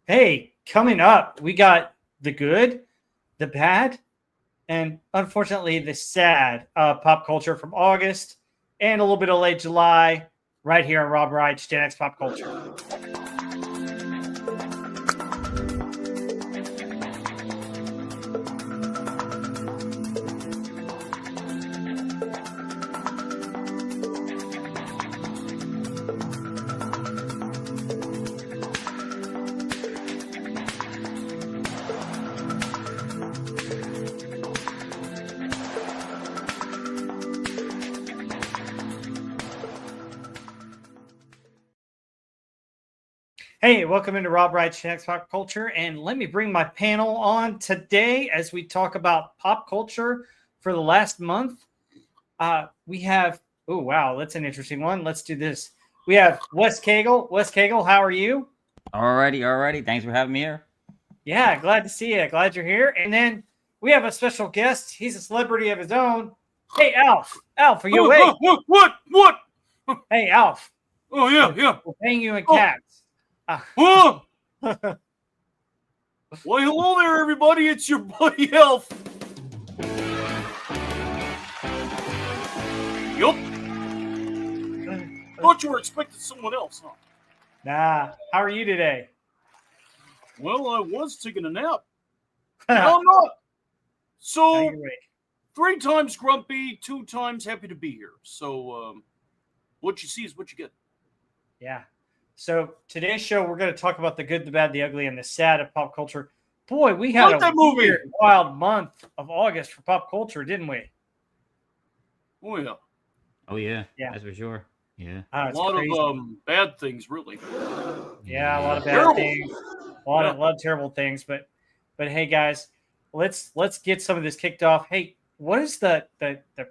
Hey, coming up, we got the good, the bad, and unfortunately the sad pop culture from August and a little bit of late July right here on Rob Wright's Gen X Pop Culture. Hey, welcome into Rob Wright's Gen X Pop Culture, and let me bring my panel on today as we talk about pop culture for the last month. We have, oh wow, that's an interesting one. Let's do this. We have Wes Cagle. Wes Cagle, how are you? Alrighty. Thanks for having me here. Yeah, glad to see you. Glad you're here. And then we have a special guest. He's a celebrity of his own. Hey, Alf. Alf, are you awake? What? Hey, Alf. Oh, yeah. We're paying you in cats. Whoa! Well, hello there, everybody. It's your buddy Elf. Yup. Thought you were expecting someone else, huh? Nah. How are you today? Well, I was taking a nap. No, I'm not. So, 3 times grumpy, 2 times happy to be here. So, what you see is what you get. Yeah. So today's show, we're going to talk about the good, the bad, the ugly, and the sad of pop culture. Boy, we had a weird, wild month of August for pop culture, didn't we? Oh yeah. That's for sure. Yeah. A lot of bad things, really. Yeah, a lot of bad things. A lot of terrible things. But hey, guys, let's get some of this kicked off. Hey, what is the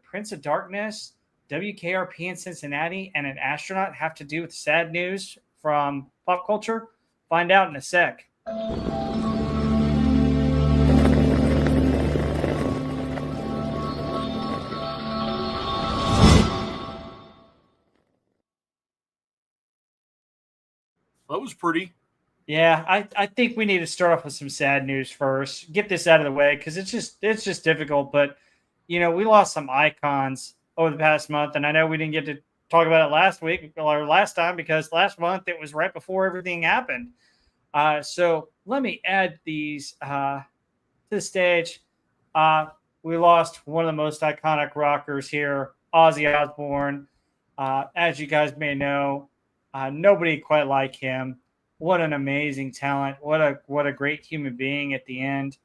Prince of Darkness, WKRP in Cincinnati, and an astronaut have to do with sad news from pop culture? Find out in a sec. That was pretty. Yeah, I think we need to start off with some sad news first. Get this out of the way because it's just difficult. But we lost some icons over the past month, and I know we didn't get to talk about it last week or last time because last month it was right before everything happened. So let me add these to the stage. We lost one of the most iconic rockers here, Ozzy Osborne. As you guys may know, nobody quite like him. What an amazing talent! What a great human being at the end.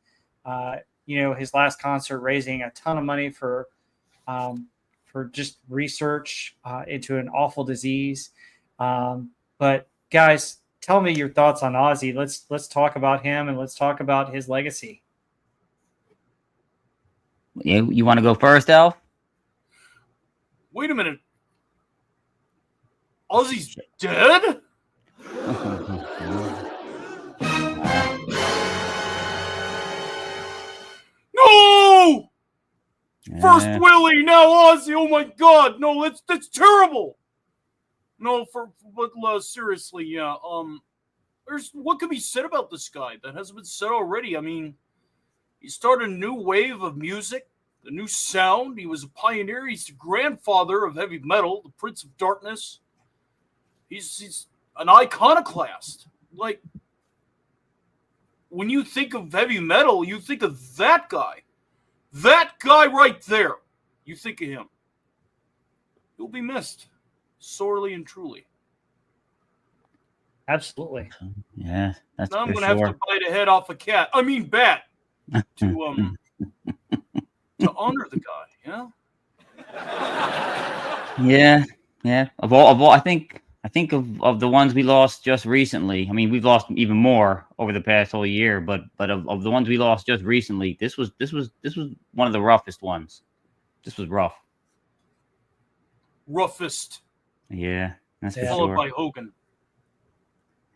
His last concert raising a ton of money for just research into an awful disease. But guys, tell me your thoughts on Ozzy. Let's talk about him and let's talk about his legacy. Yeah, you want to go first, Elf? Wait a minute. Ozzy's dead? No! First Willie, now Ozzy. Oh my God! No, that's terrible. No, but seriously, yeah. There's what can be said about this guy that hasn't been said already. I mean, he started a new wave of music, the new sound. He was a pioneer. He's the grandfather of heavy metal, the Prince of Darkness. He's an iconoclast. Like, when you think of heavy metal, you think of that guy. That guy right there. You think of him. He'll be missed. Sorely and truly. Absolutely. Yeah. That's now I'm going to have to bite a head off a cat. I mean, bat. To honor the guy, yeah. Yeah. Of all, I think of the ones we lost just recently. I mean, we've lost even more over the past whole year, but of the ones we lost just recently, this was one of the roughest ones. This was rough. Roughest. Yeah, that's for followed sure. by Hogan.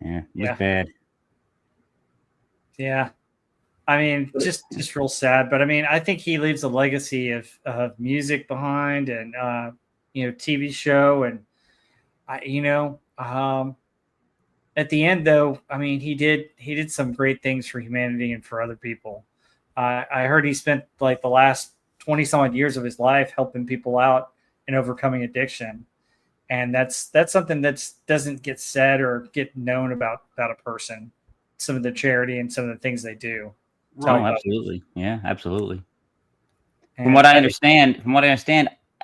Yeah, it was bad. Yeah. I mean, just real sad. But I mean, I think he leaves a legacy of music behind and TV show and at the end, though, I mean, he did some great things for humanity and for other people. I heard he spent like the last 20 some odd years of his life helping people out and overcoming addiction. And that's something that doesn't get said or get known about a person. Some of the charity and some of the things they do. Oh, absolutely. Yeah, absolutely. And from what I understand,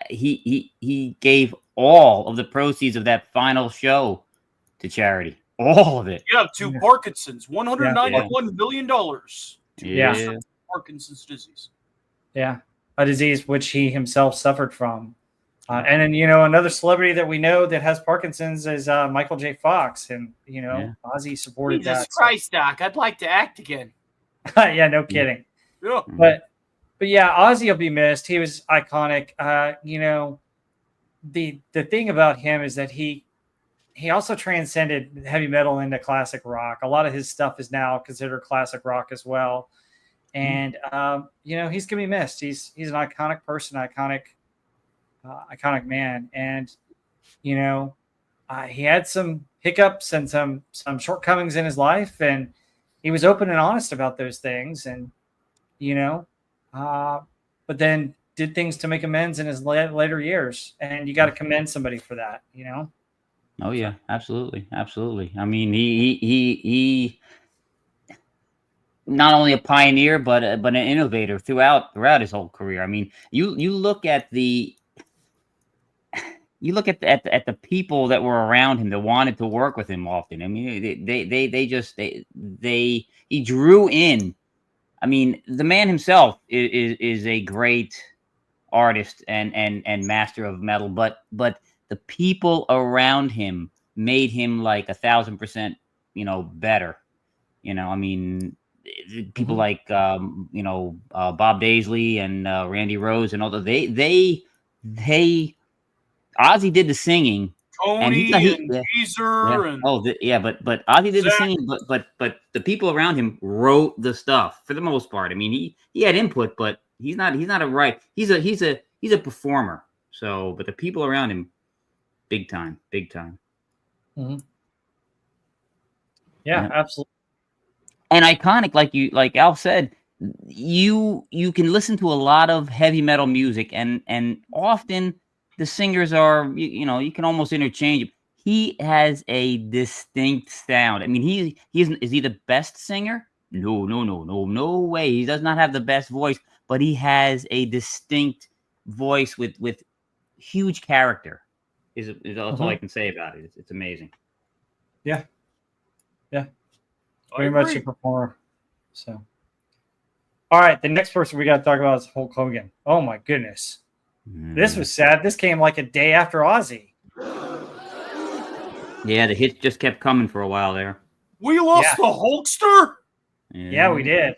he gave all of the proceeds of that final show to charity. All of it. Yeah, to Parkinson's, $191 million to Parkinson's disease. Yeah, a disease which he himself suffered from. And then, you know, another celebrity that we know that has Parkinson's is Michael J. Fox. And, you know, Ozzy supported that. Jesus Christ, Doc, I'd like to act again. Yeah, no kidding. Yeah. But yeah, Ozzy will be missed. He was iconic. You know, the thing about him is that he also transcended heavy metal into classic rock. A lot of his stuff is now considered classic rock as well. And, you know, he's going to be missed. He's an iconic person, iconic man. And, you know, he had some hiccups and some shortcomings in his life, and he was open and honest about those things. And, you know, but then did things to make amends in his later years. And you got to commend somebody for that, you know? Oh yeah, absolutely. Absolutely. I mean, he not only a pioneer, but an innovator throughout his whole career. I mean, you look at the people that were around him that wanted to work with him often. I mean, he drew in. I mean, the man himself is a great artist and master of metal, but the people around him made him like 1,000%, you know, better. You know, I mean, people like Bob Daisley and Randy Rose and all that. They Ozzy did the singing. Tony and Geezer but Ozzy did the singing, but the people around him wrote the stuff for the most part. I mean, he had input, but he's not a writer. He's a performer. So, but the people around him, big time. Mm-hmm. Yeah, absolutely. And iconic, like Al said, you can listen to a lot of heavy metal music, and often the singers are, you can almost interchange. He has a distinct sound. I mean, is he the best singer? No way. He does not have the best voice, but he has a distinct voice with huge character. That's all I can say about it. It's amazing. Yeah. Very much a performer. So, all right, the next person we got to talk about is Hulk Hogan. Oh my goodness. This was sad. This came like a day after Ozzy. Yeah, the hits just kept coming for a while there. We lost the Hulkster? Yeah, we did.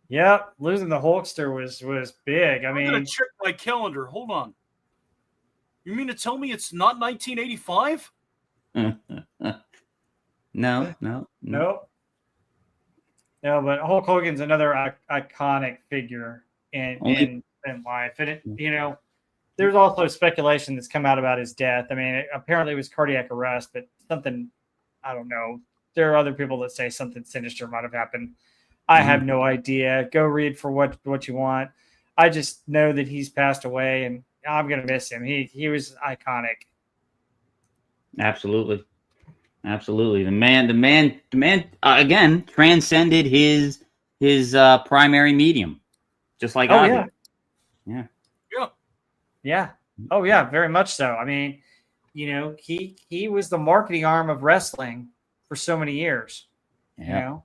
Yep, losing the Hulkster was big. I'm going to check my calendar. Hold on. You mean to tell me it's not 1985? No. Nope. No, but Hulk Hogan's another iconic figure in life. And, there's also speculation that's come out about his death. I mean, apparently it was cardiac arrest, but something, I don't know. There are other people that say something sinister might have happened. I have no idea. Go read for what you want. I just know that he's passed away, and I'm going to miss him. He was iconic. Absolutely. The man again transcended his primary medium, just like Ozzy. Yeah. Oh yeah, very much so. I mean, he was the marketing arm of wrestling for so many years. And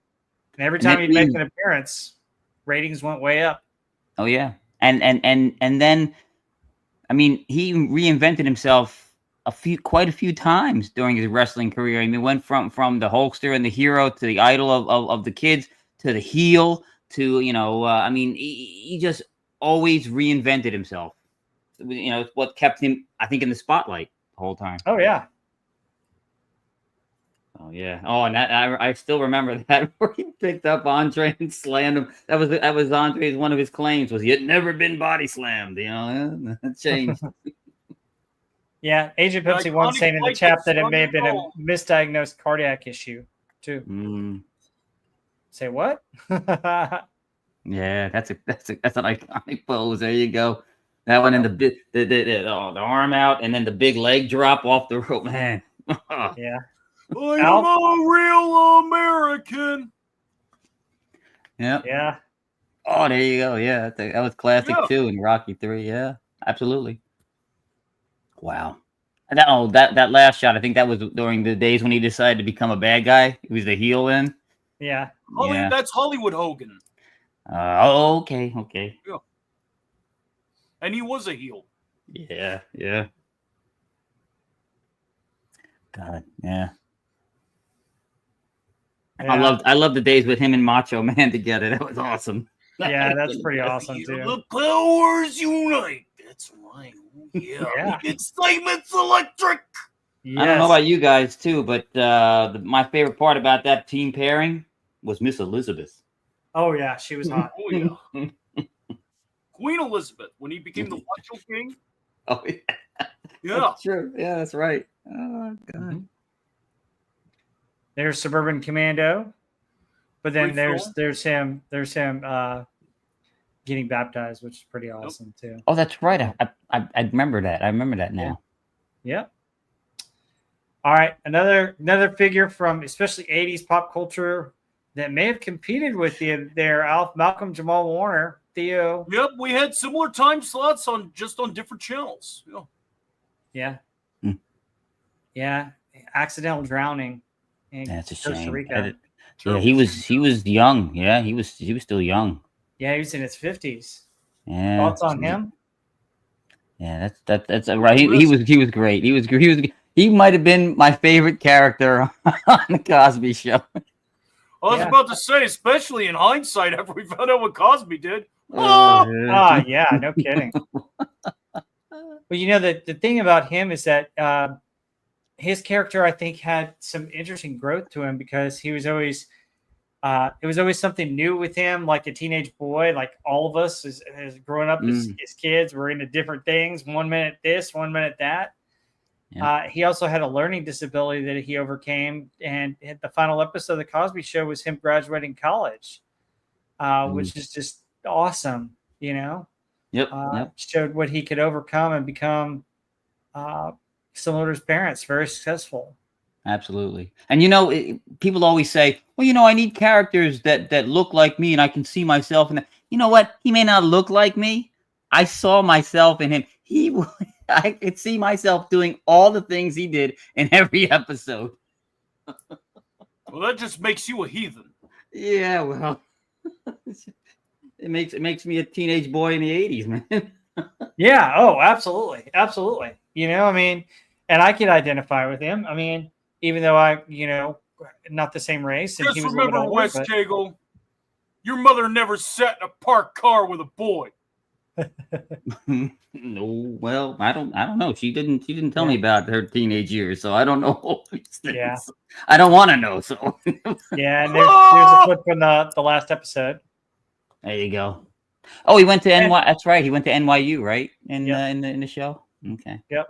every time he'd make an appearance, ratings went way up. Oh yeah, and then, I mean, he reinvented himself quite a few times during his wrestling career. I mean, went from the Hulkster and the hero to the idol of the kids to the heel to I mean, he just always reinvented himself. It's what kept him, I think, in the spotlight the whole time. Oh yeah. Oh yeah. Oh, and that I still remember that where he picked up Andre and slammed him. That was Andre's one of his claims was he had never been body slammed. That changed. Yeah, Agent Pepsi One iconic saying in the fight chat that that it may have been a started it misdiagnosed cardiac issue too. Mm, Say what? yeah, that's an iconic pose. There you go. That one and the arm out, and then the big leg drop off the rope, man. Yeah. I am Al? a real American. Yeah. Yeah. Oh, there you go. Yeah, that was classic Yeah. too in Rocky 3. Yeah, absolutely. Wow. And that last shot, I think that was during the days when he decided to become a bad guy. He was the heel then. Yeah. Yeah. That's Hollywood Hogan. Okay. Yeah. And he was a heel. Yeah. God, yeah. I loved the days with him and Macho Man together. That was awesome. Yeah, that's pretty awesome too. The powers unite. That's right. Yeah. Yeah. The excitement's electric. Yes. I don't know about you guys too, but my favorite part about that team pairing was Miss Elizabeth. Oh yeah, she was hot. Oh yeah. Queen Elizabeth when he became the Macho King. Oh yeah. Yeah. That's true. Yeah, that's right. Oh God. Mm-hmm. There's Suburban Commando, but then there's him getting baptized, which is pretty awesome too. Oh, that's right. I remember that. I remember that now. Yep. All right, another figure from especially 80s pop culture that may have competed with their Malcolm Jamal Warner, Theo. Yep, we had similar time slots on different channels. Yeah. Yeah. Accidental drowning. That's a Costa shame. Rica. Yeah, he was young. Yeah, he was still young. Yeah, he was in his 50s. Yeah. Thoughts on him? Yeah, that's right. He was great. He might have been my favorite character on the Cosby Show. I was about to say, especially in hindsight, after we found out what Cosby did. Yeah, no kidding. But you know, the thing about him is that his character, I think, had some interesting growth to him because he was always it was always something new with him, like a teenage boy, like all of us as growing up as kids, we're into different things. 1 minute this, 1 minute that. Yeah. He also had a learning disability that he overcame, and the final episode of the Cosby Show was him graduating college, which is just awesome. You know, showed what he could overcome and become similar to his parents, very successful. Absolutely. And people always say, well, I need characters that look like me and I can see myself in that. You know what? He may not look like me. I saw myself in him. I could see myself doing all the things he did in every episode. Well, that just makes you a heathen. Yeah, well, it makes me a teenage boy in the 80s, man. Yeah. Oh, absolutely. Absolutely. I mean, and I could identify with him. I mean, even though I, not the same race. And just he was remember, older, West Cagle, your mother never sat in a parked car with a boy. No, well, I don't know. She didn't tell me about her teenage years, so I don't know all these things. Yeah. I don't want to know. So yeah, and there's a clip from the last episode. There you go. Oh, he went to NY. That's right. He went to NYU, right? In the show. Okay. Yep.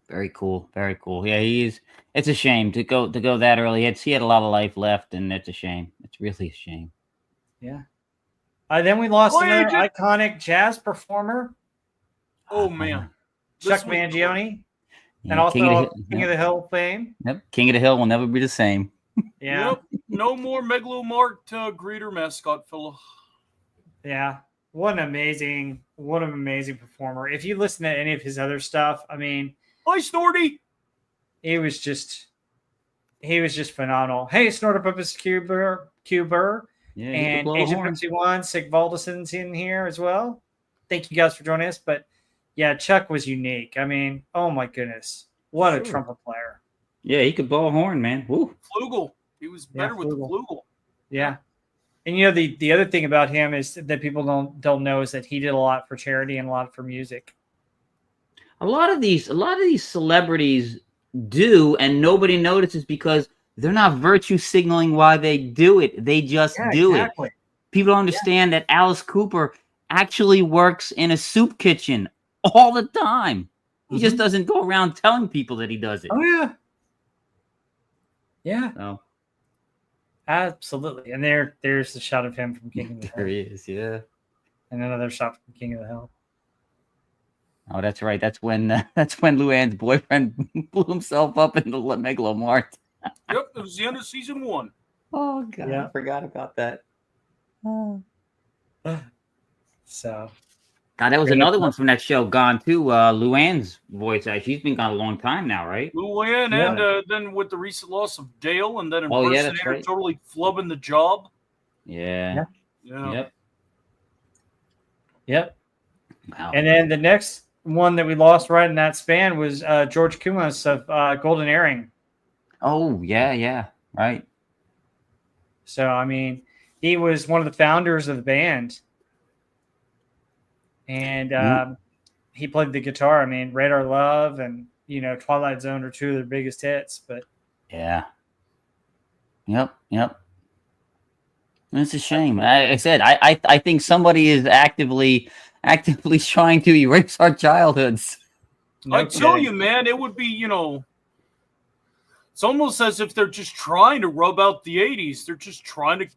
Very cool. Very cool. Yeah, it's a shame to go that early. He had a lot of life left, and it's a shame. It's really a shame. Yeah. Then we lost another iconic jazz performer. Oh man, Chuck Mangione, and also King of the Hill fame. Yep, King of the Hill will never be the same. Yeah. Yep. No more megalomarked greeter mascot fella. Yeah. What an amazing performer. If you listen to any of his other stuff, I mean, hi, Snorty. He was just phenomenal. Hey, Snorter Puppets Cuber. Yeah, and Agent Pepsi One, Sig Valdeson's in here as well. Thank you guys for joining us. But yeah, Chuck was unique. I mean, oh my goodness. What a trumpet player. Yeah, he could blow a horn, man. Woo. Flugel. He was better with the flugel. Yeah. And the other thing about him is that people don't know is that he did a lot for charity and a lot for music. A lot of these celebrities do, and nobody notices because they're not virtue signaling why they do it. They just do it. People don't understand that Alice Cooper actually works in a soup kitchen all the time. He just Mhm. doesn't go around telling people that he does it. Oh yeah, yeah, So absolutely. And there's the shot of him from King of the there Hill, he is. Yeah. and another shot from King of the Hill. Oh, that's right. That's when Luann's boyfriend blew himself up in the Megalomart. Yep, it was the end of season 1. Oh God, Yeah. I forgot about that. Oh. So God, that was Yeah. another one from that show gone too. Luann's voice. She's been gone a long time now, right? Luann, Yeah. and then with the recent loss of Dale, and then Oh, yeah, that's impersonator right. totally flubbing the job. Yeah. Yeah. Yep. Yep. Wow. And then the next one that we lost right in that span was George Kumas of Golden Earring. Oh, yeah. Right. So I mean, he was one of the founders of the band, and he played the guitar. I mean, Radar Love and Twilight Zone are two of their biggest hits. But Yeah. Yep. It's a shame. I said, I think somebody is actively trying to erase our childhoods. I tell you, man, it would be, it's almost as if they're just trying to rub out the 80s. They're just trying to,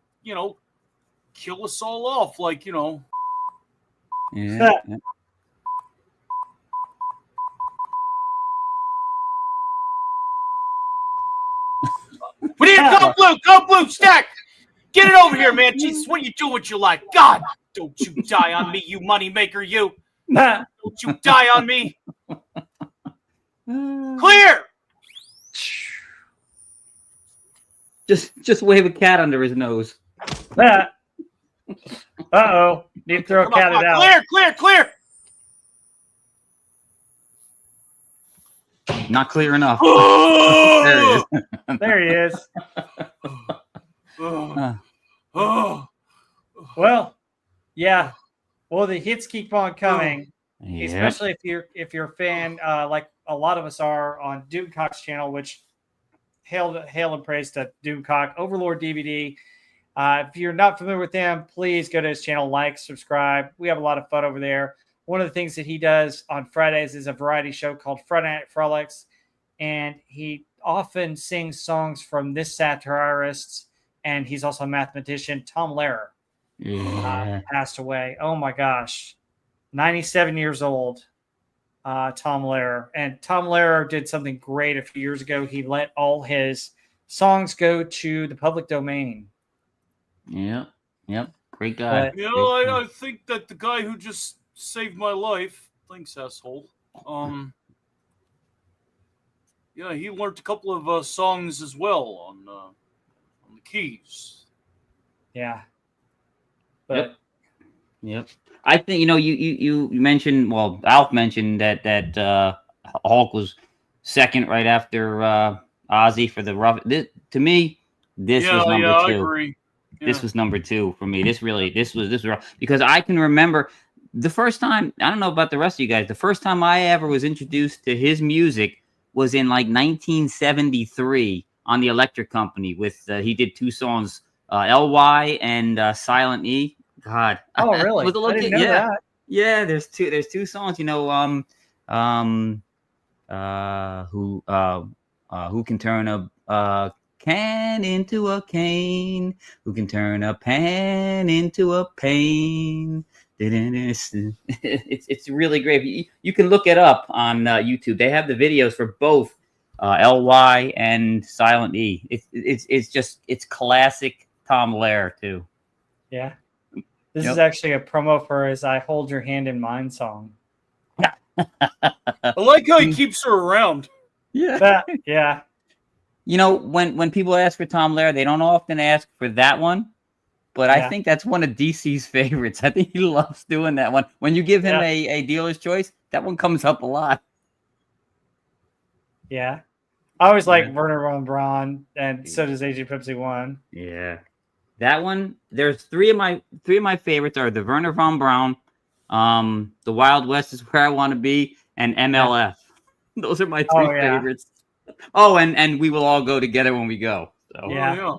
kill us all off. Like, Yeah. We need a go blue, stack. Get it over here, man. Jesus, what are you doing with your life? God, don't you die on me, you moneymaker, you. Don't you die on me. Clear. Just wave a cat under his nose. Uh-oh. Need to throw a cat it out. Clear. Not clear enough. There he is. There he is. Oh. Well, yeah. Well, the hits keep on coming, Yep. especially if you're a fan, like a lot of us are on Doomcock's channel, which hail and praise to Doomcock, Overlord DVD. If you're not familiar with him, please go to his channel, like, subscribe. We have a lot of fun over there. One of the things that he does on Fridays is a variety show called Friday Night Frolics, and he often sings songs from this satirist, and he's also a mathematician, Tom Lehrer. Passed away. Oh my gosh, 97 years old. Tom Lehrer, and Tom Lehrer did something great a few years ago. He let all his songs go to the public domain. Yep. Great guy. But, I think that the guy who just saved my life, thanks, asshole. Yeah, he learned a couple of songs as well on the keys. Yeah. But Yep. I think you mentioned, well, Alf mentioned that Hulk was second right after Ozzy for the rough. To me, this was number 2. I agree. Yeah. This was number 2 for me. This was rough, because I can remember the first time. I don't know about the rest of you guys. The first time I ever was introduced to his music was in like 1973 on the Electric Company. With he did 2 songs, LY and Silent E. God. Oh, really? Was a little I didn't kid. know that. Yeah. There's 2 songs. Who can turn a can into a cane? Who can turn a pan into a pain? It's really great. You can look it up on YouTube. They have the videos for both LY and Silent E. It's classic Tom Lehrer too. Yeah. This is actually a promo for his "I Hold Your Hand in Mine" song. I like how he keeps her around. Yeah. Yeah. When people ask for Tom Lehrer, they don't often ask for that one, but I think that's one of DC's favorites. I think he loves doing that one. When you give him a dealer's choice, that one comes up a lot. Yeah. I always like Werner von Braun, and so does AJ Pepsi 1. Yeah. That one, there's three of my favorites are the Werner von Braun, the Wild West is Where I Want to Be, and MLF. Those are my 3 favorites. Oh, and We Will All Go Together When We Go. So. Yeah.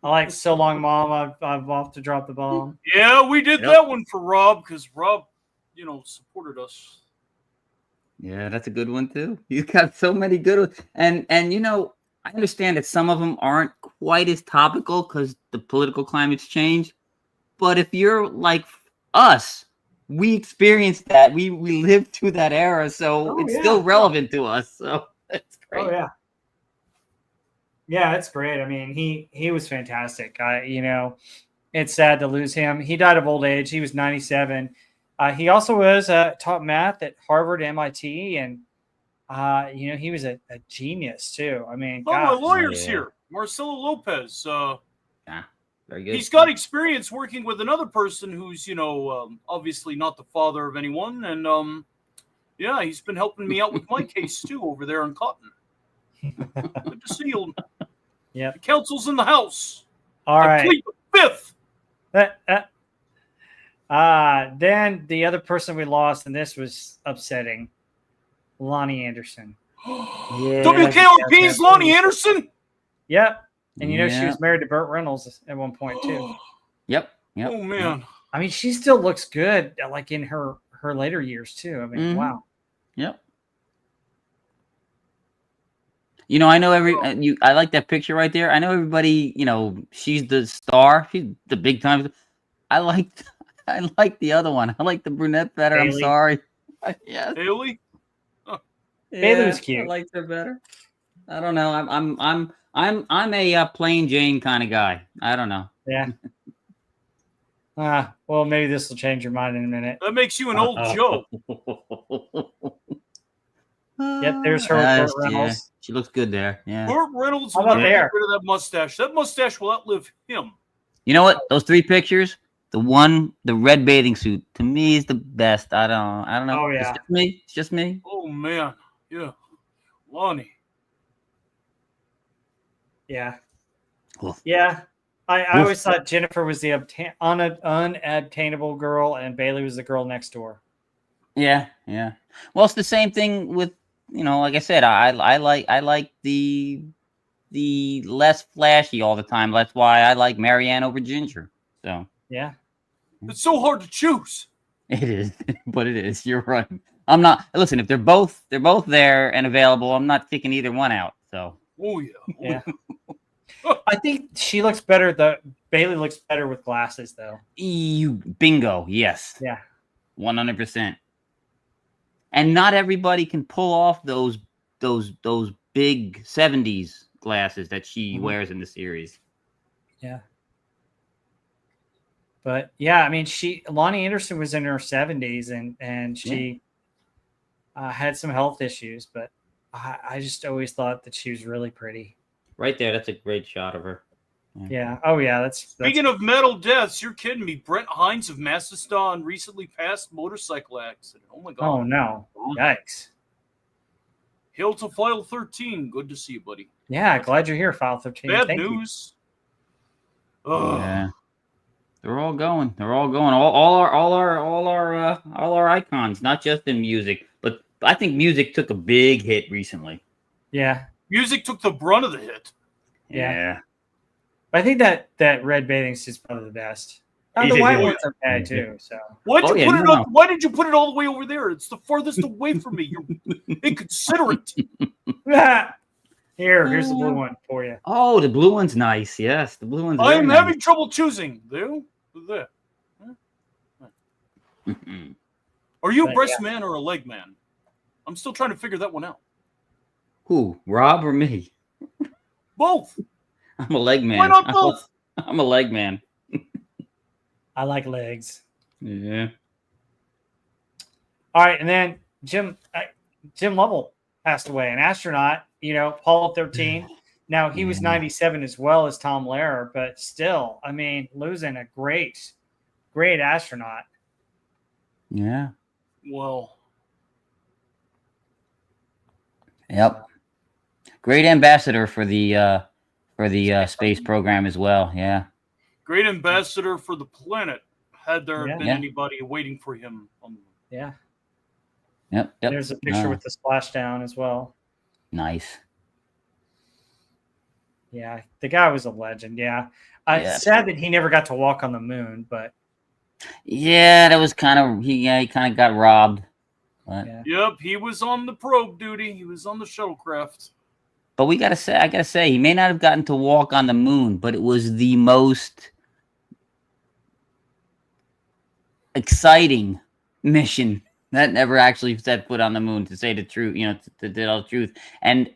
I like So Long Mom, I'm off to drop the bomb. Yeah, we did that one for Rob, because Rob, supported us. Yeah, that's a good one too. He's got so many good ones. And you know, I understand that some of them aren't quite as topical because the political climate's changed. But if you're like us, we experienced that. We lived through that era, so Oh, it's yeah. still relevant to us. So that's great. Oh yeah. Yeah, it's great. I mean, he was fantastic. It's sad to lose him. He died of old age. He was 97. He also was taught math at Harvard, MIT, and he was a genius too. I mean, Oh, my gosh. lawyer's Yeah. here. Marcelo Lopez. Yeah, very good. He's got experience working with another person who's, obviously not the father of anyone. And, yeah, he's been helping me out with my case, too, over there in Cotton. Good to see you. Yep. The council's in the house. All I right. plead the fifth. Then the other person we lost, and this was upsetting, Lonnie Anderson. Yeah. WKRP's Lonnie Anderson? Yep. And she Yeah. was married to Burt Reynolds at one point too. Yep. Oh, man. I mean, she still looks good, like in her later years too. I mean, wow. Yep. I know I like that picture right there. I know everybody, she's the star. She's the big time. I like the other one. I like the brunette better. Bailey. I'm sorry. Yes. Haley? Bailey was cute. I liked her better. I don't know. I'm a plain Jane kind of guy. I don't know. Yeah. Well, maybe this will change your mind in a minute. That makes you an old Joe. Yep, there's her. Burt Reynolds. Yeah, she looks good there. Yeah. Burt Reynolds How will about never there? get rid of that mustache. That mustache will outlive him. You know what? Those 3 pictures, the red bathing suit, to me is the best. I don't know. Oh, yeah. It's just me. Oh, man. Yeah. Lonnie. Yeah. Oof. Yeah. I always thought Jennifer was the unobtainable girl, and Bailey was the girl next door. Yeah. Well, it's the same thing with, like I said, I like the less flashy all the time. That's why I like Marianne over Ginger. So Yeah. It's so hard to choose. it is, but it is. You're right. I'm not. Listen, if they're both there and available, I'm not kicking either one out. So. Oh, yeah. Yeah. I think she looks better. Bailey looks better with glasses, though. Bingo. Yes. Yeah. 100%. And not everybody can pull off those big 70s glasses that she wears in the series. Yeah. But yeah, I mean, Lonnie Anderson was in her 70s and she had some health issues, but I just always thought that she was really pretty. Right there, that's a great shot of her. Yeah. Oh yeah, that's Speaking of metal deaths, you're kidding me. Brent Hines of Macedon recently passed motorcycle accident. Oh my God. Oh no. Yikes. Hail to File 13. Good to see you, buddy. Yeah, glad you're here, File 13. Bad Thank news. Yeah. They're all going. All our icons, not just in music, but I think music took a big hit recently. Yeah. Music took the brunt of the hit. Yeah. I think that red bathing suit's probably the best. The white one's okay too. So why did you put it all the way over there? It's the farthest away from me. You're inconsiderate. Here's the blue one for you. Oh, the blue one's nice. Yes, the blue one's. I'm having trouble choosing. There. Are you a breast man or a leg man? I'm still trying to figure that one out. Who, Rob or me? Both. I'm a leg man. Why not both? I'm a leg man. I like legs. Yeah. All right, and then Jim Lovell passed away, an astronaut. Apollo 13. Now he was 97 as well as Tom Lehrer, but still, I mean, losing a great astronaut. Yeah. Well. Yep. Great ambassador for the space program as well. Yeah. Great ambassador for the planet. Had there been Yeah. anybody waiting for him. Yeah. Yep. There's a picture with the splashdown as well. Nice. Yeah, the guy was a legend. Yeah. It's sad that he never got to walk on the moon, but yeah, that was kind of he kind of got robbed. But, Yeah. Yep, he was on the probe duty. He was on the shuttlecraft. but I gotta say, he may not have gotten to walk on the moon, but it was the most exciting mission that never actually set foot on the moon, to say the truth, to tell the truth. And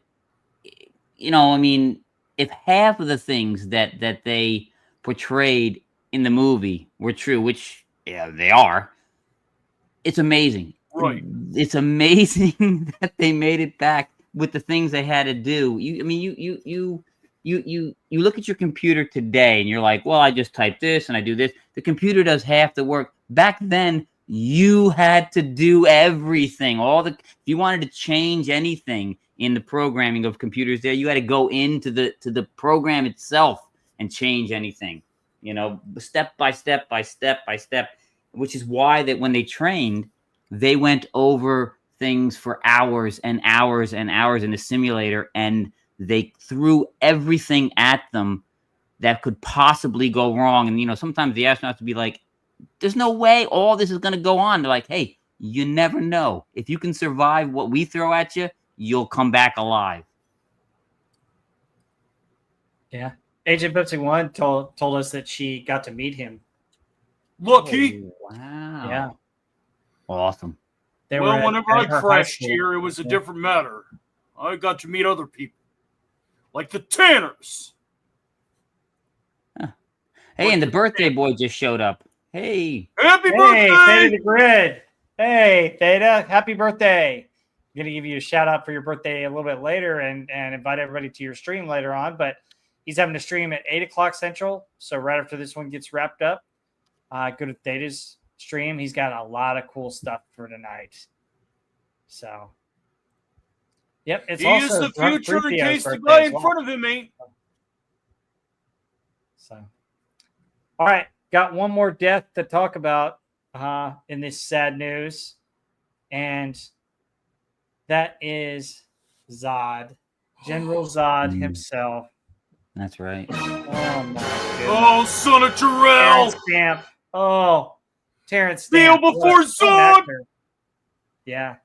I mean, if half of the things that they portrayed in the movie were true, which they are, it's amazing. Right. It's amazing that they made it back with the things they had to do. You look at your computer today and you're like, well, I just type this and I do this. The computer does half the work. Back then, you had to do everything. If you wanted to change anything in the programming of computers there, you had to go into the program itself and change anything, step by step by step by step, which is why that when they trained, they went over things for hours and hours and hours in the simulator, and they threw everything at them that could possibly go wrong. And, sometimes the astronauts would be like, there's no way all this is going to go on. They're like, hey, you never know. If you can survive what we throw at you, you'll come back alive. Yeah. Agent Pepsi One told us that she got to meet him. Lucky. Oh, wow. Yeah. Awesome. Whenever I crashed here, it was a different matter. I got to meet other people, like the Tanners. Huh. Hey, and the birthday boy just showed up. Hey. Happy birthday! Theta the Grid. Hey, Theta, happy birthday. I'm going to give you a shout out for your birthday a little bit later and invite everybody to your stream later on. But he's having a stream at 8 o'clock Central. So right after this one gets wrapped up, go to Theta's stream. He's got a lot of cool stuff for tonight. So, yep. It's he also is the future in case the birthday guy as in well. front of him ain't. So, all right. Got one more death to talk about in this sad news. And that is Zod. General Zod himself. That's right. Oh, my goodness. Oh, son of Terrell! Terrence Stamp. Oh, Terrence Kneel Stamp. before What an Zod! actor. Yeah.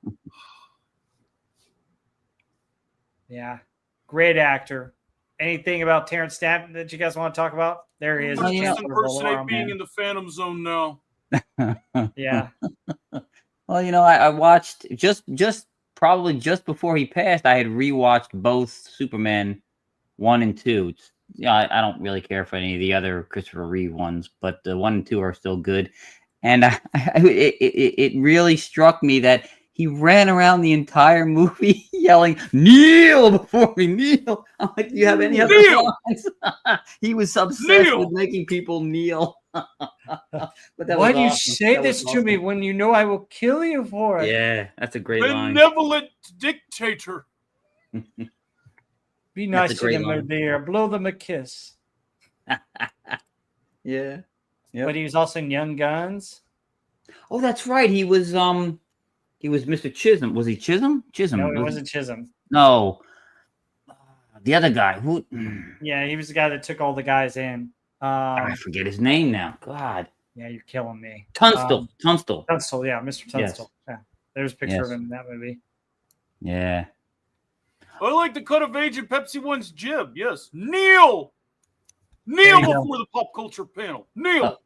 Yeah. Great actor. Anything about Terrence Stamp that you guys want to talk about? There he is. I just impersonate being in the Phantom Zone now. Yeah. Well, I watched probably just before he passed, I had rewatched both Superman 1 and 2. I don't really care for any of the other Christopher Reeve ones, but the 1 and 2 are still good. And it really struck me that he ran around the entire movie yelling, "Kneel before me, kneel." I'm like, do you have any other lines? He was obsessed with making people kneel. But why do you say this to me when you know I will kill you for it? Yeah, that's a great line. Benevolent dictator. Be nice to them, my dear. Blow them a kiss. Yeah. Yep. But he was also in Young Guns. Oh, that's right. He was Mr. Chisholm. Was he Chisholm? Chisholm. No, he wasn't Chisholm. No. The other guy. Who? Yeah, he was the guy that took all the guys in. I forget his name now. God. Yeah, you're killing me. Tunstall. Tunstall, yeah, Mr. Tunstall. Yes. Yeah. There's a picture of him in that movie. Yeah. I like the cut of Agent Pepsi One's jib. Yes. Kneel! Kneel before the pop culture panel. Kneel!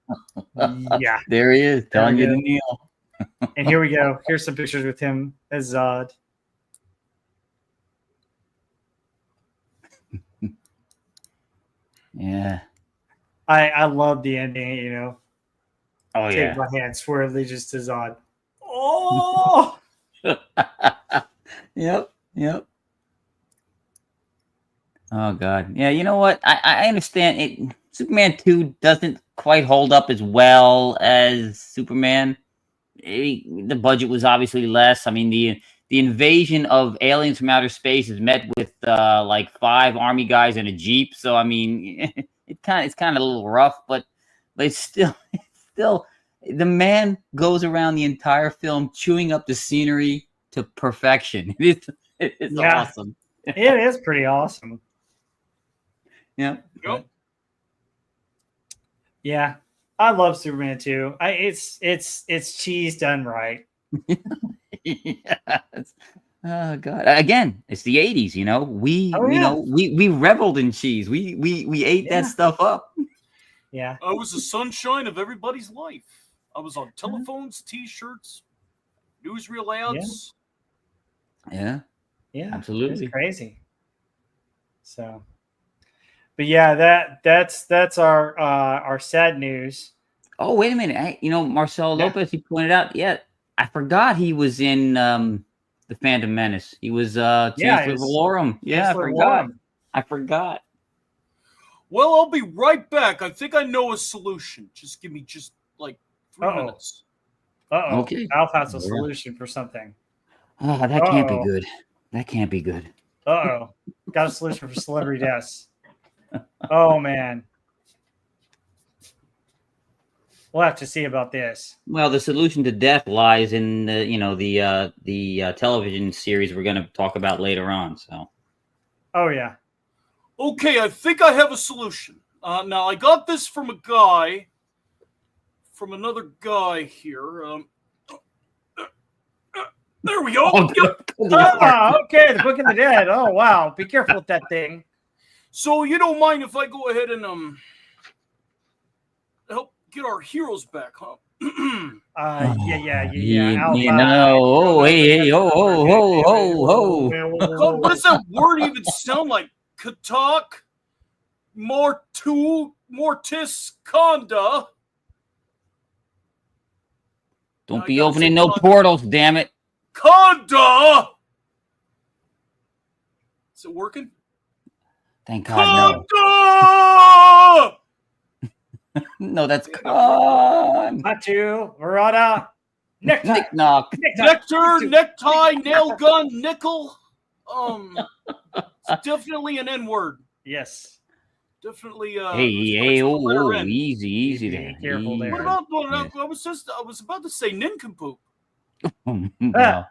Yeah. There he is, telling you to kneel. And here we go. Here's some pictures with him as Zod. Yeah. I love the ending, Oh, yeah. Take my hand, swear allegiance to Zod. Oh! Yep. Oh, God. Yeah, you know what? I understand it. Superman 2 doesn't quite hold up as well as Superman. The budget was obviously less. I mean, the invasion of aliens from outer space is met with like 5 army guys in a Jeep. So, I mean, it's kind of a little rough, but it's still the man goes around the entire film chewing up the scenery to perfection. It's awesome. It is pretty awesome. Yeah. Yep. Yeah. I love Superman 2. It's cheese done right. Yes. Oh God! Again, it's the '80s. You know, we reveled in cheese. We ate that stuff up. Yeah. I was the sunshine of everybody's life. I was on telephones, T-shirts, newsreel ads. Yeah, absolutely. It's crazy. So, but yeah, that's our sad news. Oh, wait a minute. Marcelo Lopez, he pointed out, I forgot he was in the Phantom Menace. He was Chancellor Valorum. Yeah, I forgot. I forgot. Well, I'll be right back. I think I know a solution. Just give me like 3 minutes. Okay. Alf has a solution for something. Oh, that can't be good. That can't be good. Got a solution for celebrity deaths. Oh man. We'll have to see about this. Well, the solution to death lies in the television series we're going to talk about later on. So. Oh yeah. Okay, I think I have a solution. Now I got this from another guy here. There we go. Okay, the Book of the Dead. Oh wow, be careful with that thing. So you don't mind if I go ahead and help get our heroes back, huh? Yeah. Hey, What does that word even sound like? Katak, Mortis, Conda. Don't be opening no portals, damn it. Conda! Is it working? Thank God, Conda! no. No, that's con. Matu, Murata, Nick knock. Nectar, necktie, nail gun, nickel. It's definitely an N word. Yes. Definitely. Easy there. Careful there. What about? I was about to say nincompoop. Well,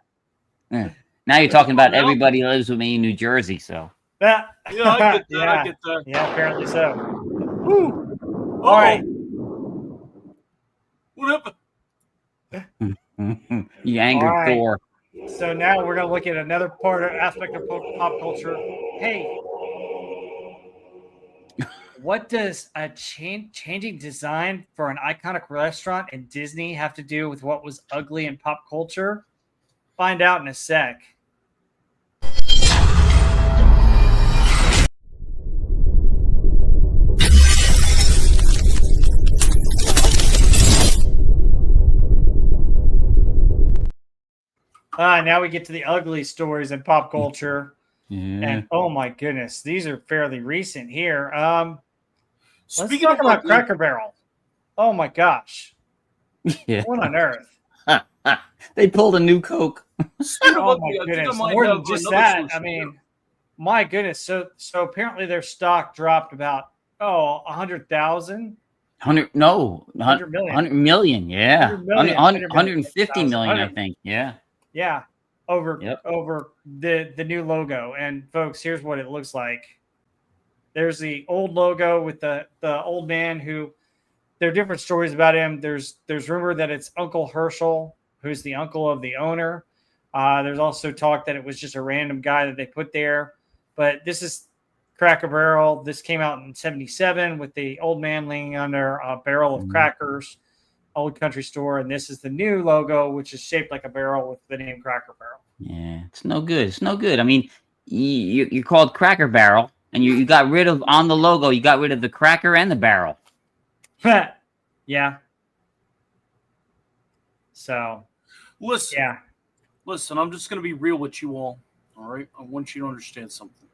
now you're talking about everybody who lives with me in New Jersey, so. Yeah, I get that. I get that. Yeah, apparently so. Woo. All right. What happened? You angered Thor. So now we're going to look at another aspect of pop culture. Hey, what does a changing design for an iconic restaurant in Disney have to do with what was ugly in pop culture? Find out in a sec. Now we get to the ugly stories in pop culture. Yeah. And oh my goodness, these are fairly recent here. Let's Speaking talk of about Cracker Barrel. Oh my gosh. Yeah. What on earth? They pulled a new Coke. Oh my goodness. More than just that. I mean, my goodness. So apparently their stock dropped about 100,000. 100 million. 100 million, yeah. 150 million, I 100. think. Yeah. Yeah. Over the new logo. And folks, here's what it looks like. There's the old logo with the old man who there are different stories about him. There's rumor that it's Uncle Herschel, who's the uncle of the owner. There's also talk that it was just a random guy that they put there. But this is Cracker Barrel. This came out in 1977 with the old man leaning under a barrel of crackers, old country store. And this is the new logo, which is shaped like a barrel with the name Cracker Barrel. Yeah, it's no good. It's no good. I mean, you're called Cracker Barrel, and you got rid of, on the logo, you got rid of the cracker and the barrel. Yeah. So, listen, I'm just going to be real with you all right? I want you to understand something.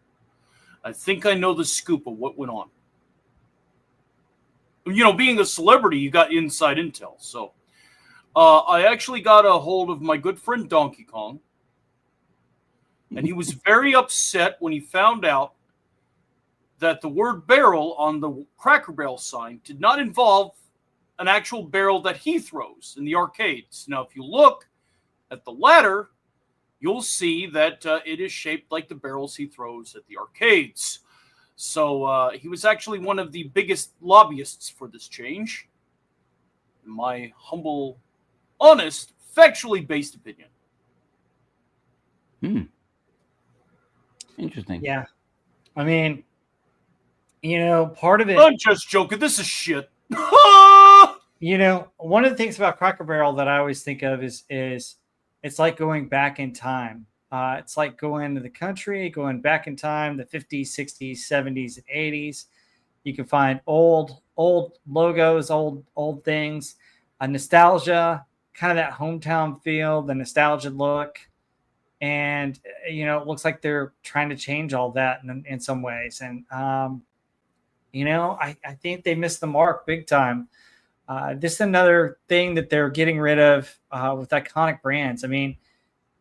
I think I know the scoop of what went on. You know, being a celebrity, you got inside intel. So, I actually got a hold of my good friend Donkey Kong, and he was very upset when he found out that the word barrel on the Cracker Barrel sign did not involve an actual barrel that he throws in the arcades. Now, if you look at the ladder, you'll see that it is shaped like the barrels he throws at the arcades. So he was actually one of the biggest lobbyists for this change. In my humble, honest, factually based opinion. Interesting. Yeah. I mean, part of it. I'm just joking. This is shit. One of the things about Cracker Barrel that I always think of is it's like going back in time. It's like going to the country, going back in time, the 50s, 60s, 70s, and 80s. You can find old logos, old things, a nostalgia, kind of that hometown feel, the nostalgia look. And, it looks like they're trying to change all that in some ways. And, I think they missed the mark big time. This is another thing that they're getting rid of with iconic brands. I mean,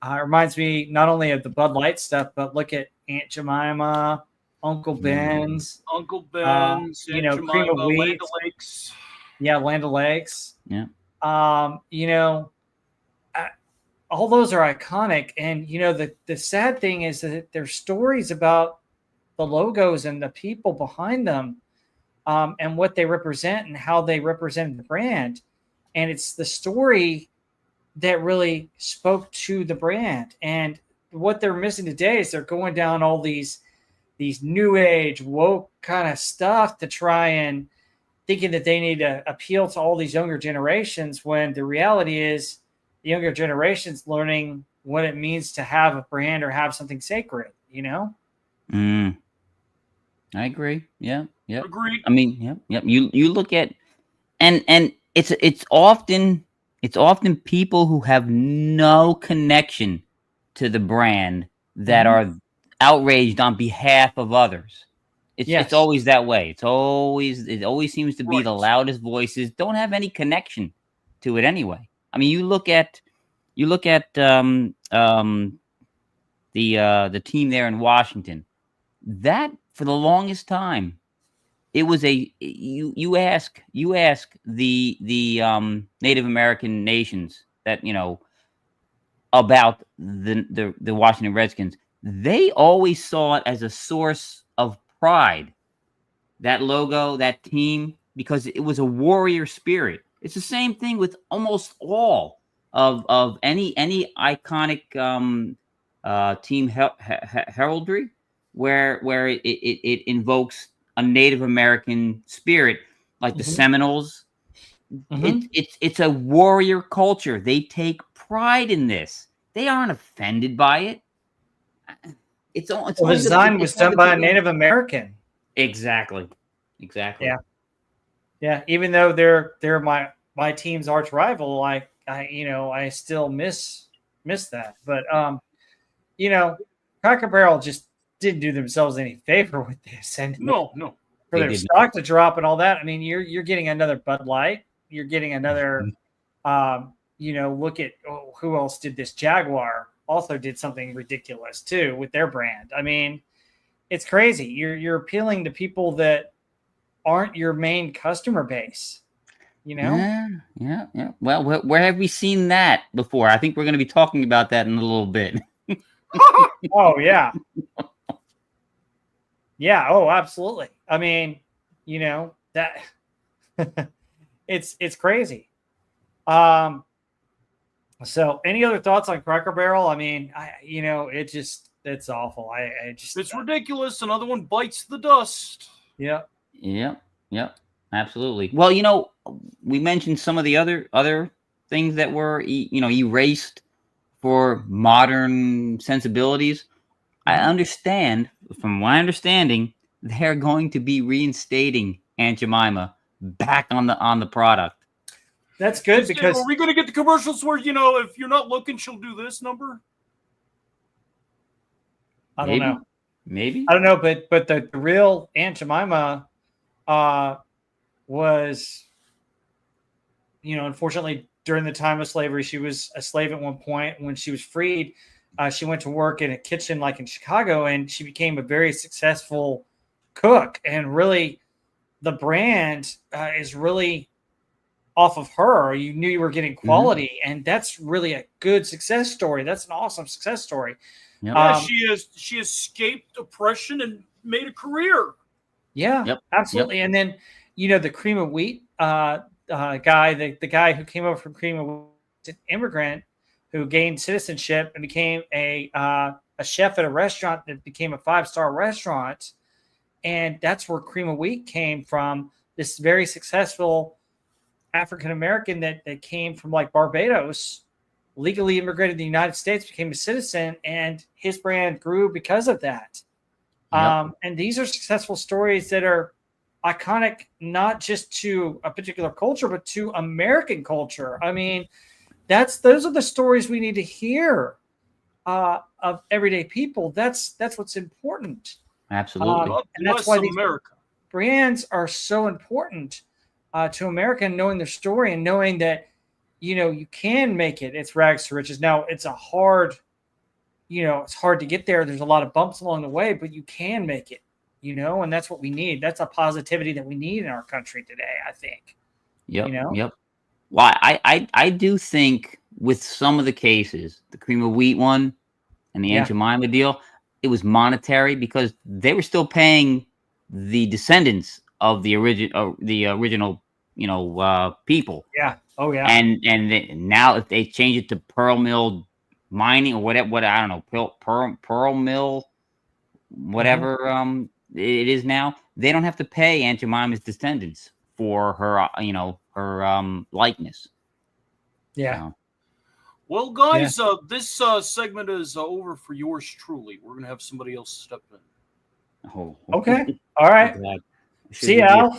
it reminds me not only of the Bud Light stuff, but look at Aunt Jemima, Uncle Ben's, Uncle Ben's, Cream of Wheat, Land O'Lakes. Yeah, Land O'Lakes. Yeah. All those are iconic, and the sad thing is that there's stories about the logos and the people behind them. And what they represent and how they represent the brand. And it's the story that really spoke to the brand. And what they're missing today is they're going down all these new age woke kind of stuff to try and thinking that they need to appeal to all these younger generations, when the reality is the younger generations learning what it means to have a brand or have something sacred, I agree. Yeah. Agreed. I mean, yep. You look at and it's often people who have no connection to the brand that are outraged on behalf of others. It's always that way. It always seems to be the loudest voices don't have any connection to it anyway. I mean, you look at the team there in Washington. That for the longest time, it was you ask the Native American nations that about the Washington Redskins. They always saw it as a source of pride, that logo, that team, because it was a warrior spirit. It's the same thing with almost all of any iconic team heraldry, where it invokes a Native American spirit, like the Seminoles. It's a warrior culture. They take pride in this. They aren't offended by it. The design was done by a Native American. Exactly. Yeah. Even though they're my team's arch rival, I still miss that. But Cracker Barrel just didn't do themselves any favor with this, and no, for their stock to drop and all that. I mean, you're getting another Bud Light. You're getting another. Look at who else did this. Jaguar also did something ridiculous too with their brand. I mean, it's crazy. You're appealing to people that aren't your main customer base. Yeah. Well, where have we seen that before? I think we're going to be talking about that in a little bit. Oh yeah. Yeah. Oh, absolutely. I mean, that it's crazy. So any other thoughts on Cracker Barrel? I mean, it's awful. It's ridiculous. Another one bites the dust. Yeah. Absolutely. Well, we mentioned some of the other things that were, erased for modern sensibilities. I understand, from my understanding, they're going to be reinstating Aunt Jemima back on the product. That's good, because are we going to get the commercials where if you're not looking, she'll do this number? I don't know. Maybe I don't know, but the real Aunt Jemima was, unfortunately, during the time of slavery, she was a slave at one point. When she was freed, she went to work in a kitchen like in Chicago, and she became a very successful cook. And really, the brand is really off of her. You knew you were getting quality, and that's really a good success story. That's an awesome success story. Yep. She escaped oppression and made a career. Yeah, absolutely. Yep. And then, the Cream of Wheat guy, the guy who came over from Cream of Wheat, an immigrant, who gained citizenship and became a chef at a restaurant that became a 5-star restaurant. And that's where Cream of Wheat came from. This very successful African-American that came from like Barbados, legally immigrated to the United States, became a citizen, and his brand grew because of that. Yep. And these are successful stories that are iconic, not just to a particular culture, but to American culture. I mean, those are the stories we need to hear of everyday people. That's what's important. Absolutely. And that's why these America. brands are so important to America, and knowing their story and knowing that, you can make it. It's rags to riches. Now, it's it's hard to get there. There's a lot of bumps along the way, but you can make it, and that's what we need. That's a positivity that we need in our country today, I think. Yep. Yep. Well, I do think with some of the cases, the Cream of Wheat one and the Aunt Jemima deal, it was monetary because they were still paying the descendants of the original, people. Yeah. Oh yeah. And now if they change it to Pearl Mill Mining or whatever, I don't know, Pearl Mill, whatever it is now, they don't have to pay Aunt Jemima's descendants for her, her likeness. Yeah. Well, guys, this segment is over for yours truly. We're gonna have somebody else step in. Oh, okay. All right. See ya, Al.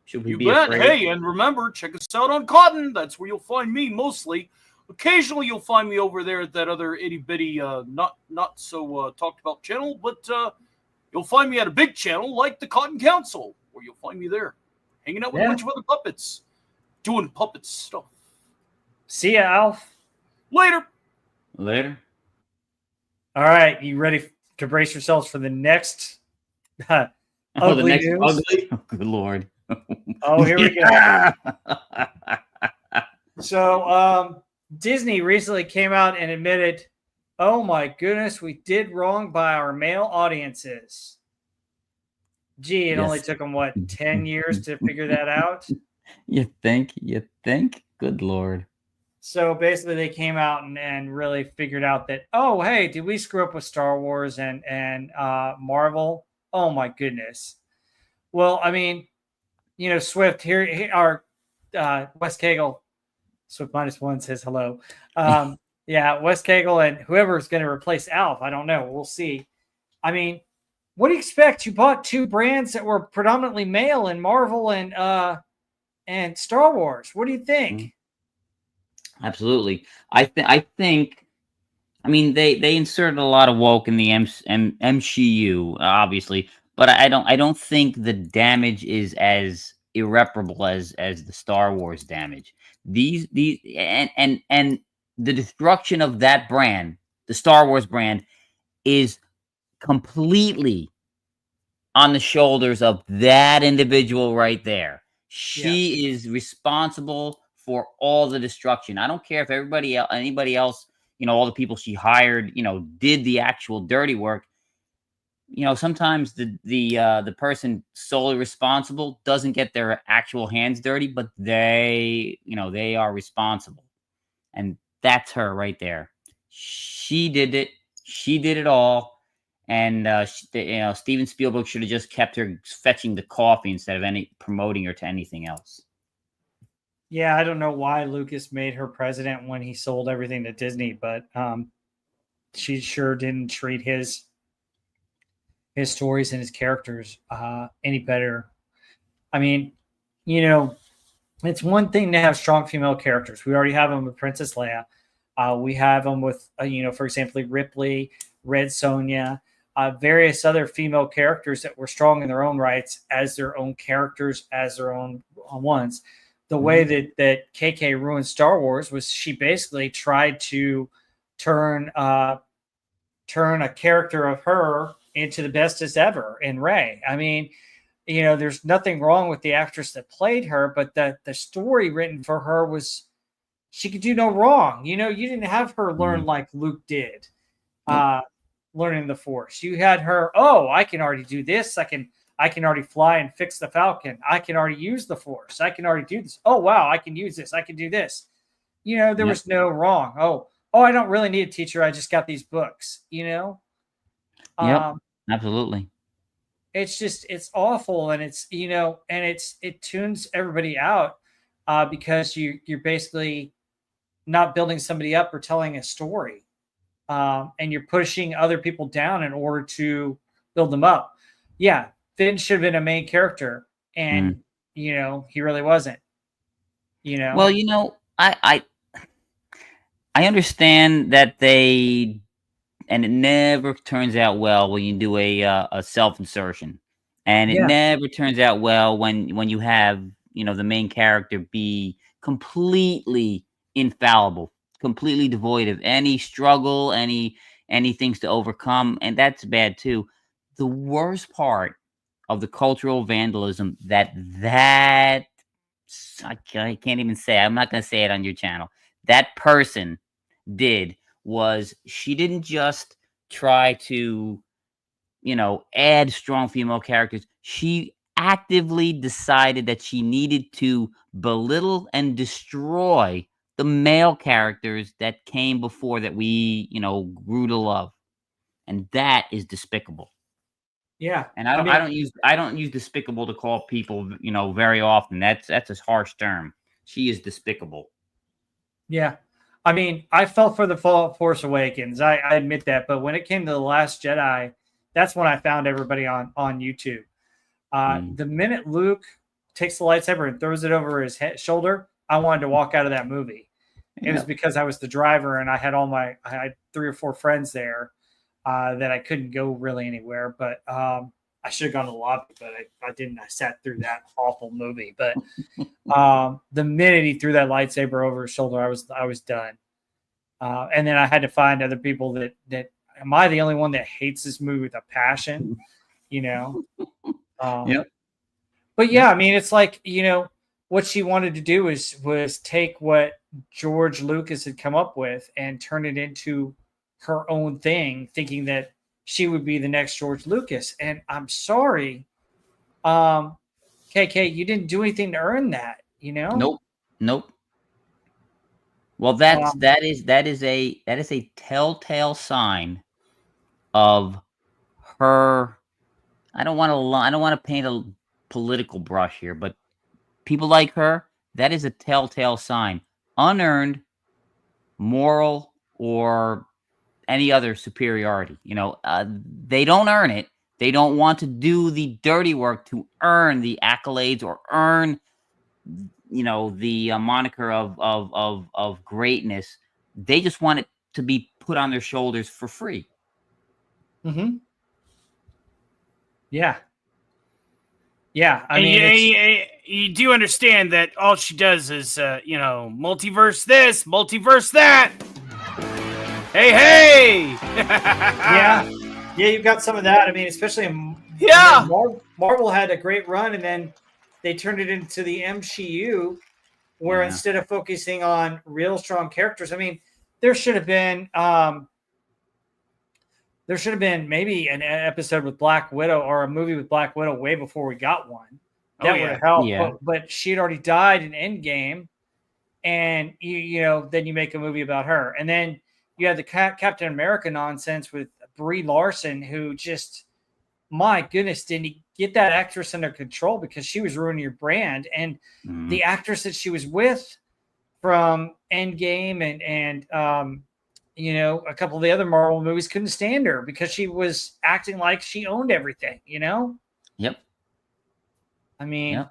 Should we You be bet. afraid? Hey, and remember, check us out on Cotton. That's where you'll find me mostly. Occasionally, you'll find me over there at that other itty bitty, not so talked about channel, but you'll find me at a big channel like the Cotton Council, where you'll find me there, hanging out with a bunch of other puppets, doing puppet stuff. See ya, Alf. Later. All right, you ready to brace yourselves for the next ugly news? Ugly? Oh, good Lord. Oh, here we go. So, Disney recently came out and admitted, oh my goodness, we did wrong by our male audiences. Gee, it only took them, 10 years to figure that out? You think? Good Lord. So basically they came out and really figured out that, oh, hey, did we screw up with Star Wars and Marvel? Oh my goodness. Well, I mean, Swift here our Wes Cagle, Swift -1 says hello. Wes Cagle and whoever's going to replace Alf, I don't know. We'll see. I mean, what do you expect? You bought two brands that were predominantly male in Marvel and Star Wars. What do you think? Absolutely. I think. I mean, they inserted a lot of woke in the MCU, obviously, but I don't think the damage is as irreparable as the Star Wars damage. These and the destruction of that brand, the Star Wars brand, is completely on the shoulders of that individual right there. She is responsible for all the destruction. I don't care if anybody else, all the people she hired, did the actual dirty work. Sometimes the person solely responsible doesn't get their actual hands dirty, but they are responsible. And that's her right there. She did it. She did it all. And Steven Spielberg should have just kept her fetching the coffee instead of promoting her to anything else. Yeah, I don't know why Lucas made her president when he sold everything to Disney, but she sure didn't treat his stories and his characters any better. I mean, it's one thing to have strong female characters. We already have them with Princess Leia. We have them with, for example, Ripley, Red Sonja, various other female characters that were strong in their own rights as their own characters, as their own ones. The way that KK ruined Star Wars was she basically tried to turn a character of her into the bestest ever in Rey. I mean, there's nothing wrong with the actress that played her, but the story written for her was she could do no wrong. You didn't have her learn like Luke did, learning the Force. You had her, I can already do this. I can already fly and fix the Falcon. I can already use the Force. I can already do this. Oh, wow, I can use this. I can do this. There was no wrong. Oh, oh, I don't really need a teacher. I just got these books, you know? Yep. Absolutely. It's just, it's awful. And it's, you know, and it tunes everybody out because you're basically not building somebody up or telling a story. And you're pushing other people down in order to build them up. Yeah. Finn should have been a main character. And, you know, he really wasn't, you know? Well, you know, I understand that and it never turns out well when you do a self insertion, and it Yeah. never turns out well when you have, you know, the main character be completely infallible, completely devoid of any struggle, any things to overcome, and that's bad too. The worst part of the cultural vandalism I can't even say. I'm not going to say it on your channel. That person did was she didn't just try to, you know, add strong female characters. She actively decided that she needed to belittle and destroy the male characters that came before that we, you know, grew to love. And that is despicable. Yeah. And I don't use despicable to call people, you know, very often. That's a harsh term. She is despicable. Yeah. I mean, I fell for the Force Awakens. I admit that. But when it came to The Last Jedi, that's when I found everybody on YouTube. The minute Luke takes the lightsaber and throws it over his shoulder, I wanted to walk out of that movie. It was because I was the driver and I had 3 or 4 friends there that I couldn't go really anywhere. But I should have gone to the lobby, but I didn't. I sat through that awful movie. But the minute he threw that lightsaber over his shoulder, I was done. And then I had to find other people that am I the only one that hates this movie with a passion? You know? Yep. But yeah, I mean, it's like, you know, what she wanted to do was take what George Lucas had come up with and turn it into her own thing, thinking that she would be the next George Lucas. And I'm sorry, KK, you didn't do anything to earn that, you know? Nope. Well, that is a telltale sign of her. I don't want to paint a political brush here, but people like her, that is a telltale sign. Unearned moral or any other superiority. You know, they don't earn it. They don't want to do the dirty work to earn the accolades or earn, you know, the moniker of greatness. They just want it to be put on their shoulders for free. Mm-hmm. Yeah. Yeah. I And mean, you do understand that all she does is, you know, multiverse this, multiverse that. Hey! yeah, you've got some of that. I mean, especially Marvel had a great run, and then they turned it into the MCU, where instead of focusing on real strong characters, I mean, there should have been maybe an episode with Black Widow or a movie with Black Widow way before we got one. That would have helped. Yeah. But she had already died in Endgame, and you know, then you make a movie about her, and then you had the Captain America nonsense with Brie Larson, who just, my goodness, didn't he get that actress under control because she was ruining your brand. And the actress that she was with from Endgame and you know, a couple of the other Marvel movies couldn't stand her because she was acting like she owned everything, you know? Yep. I mean,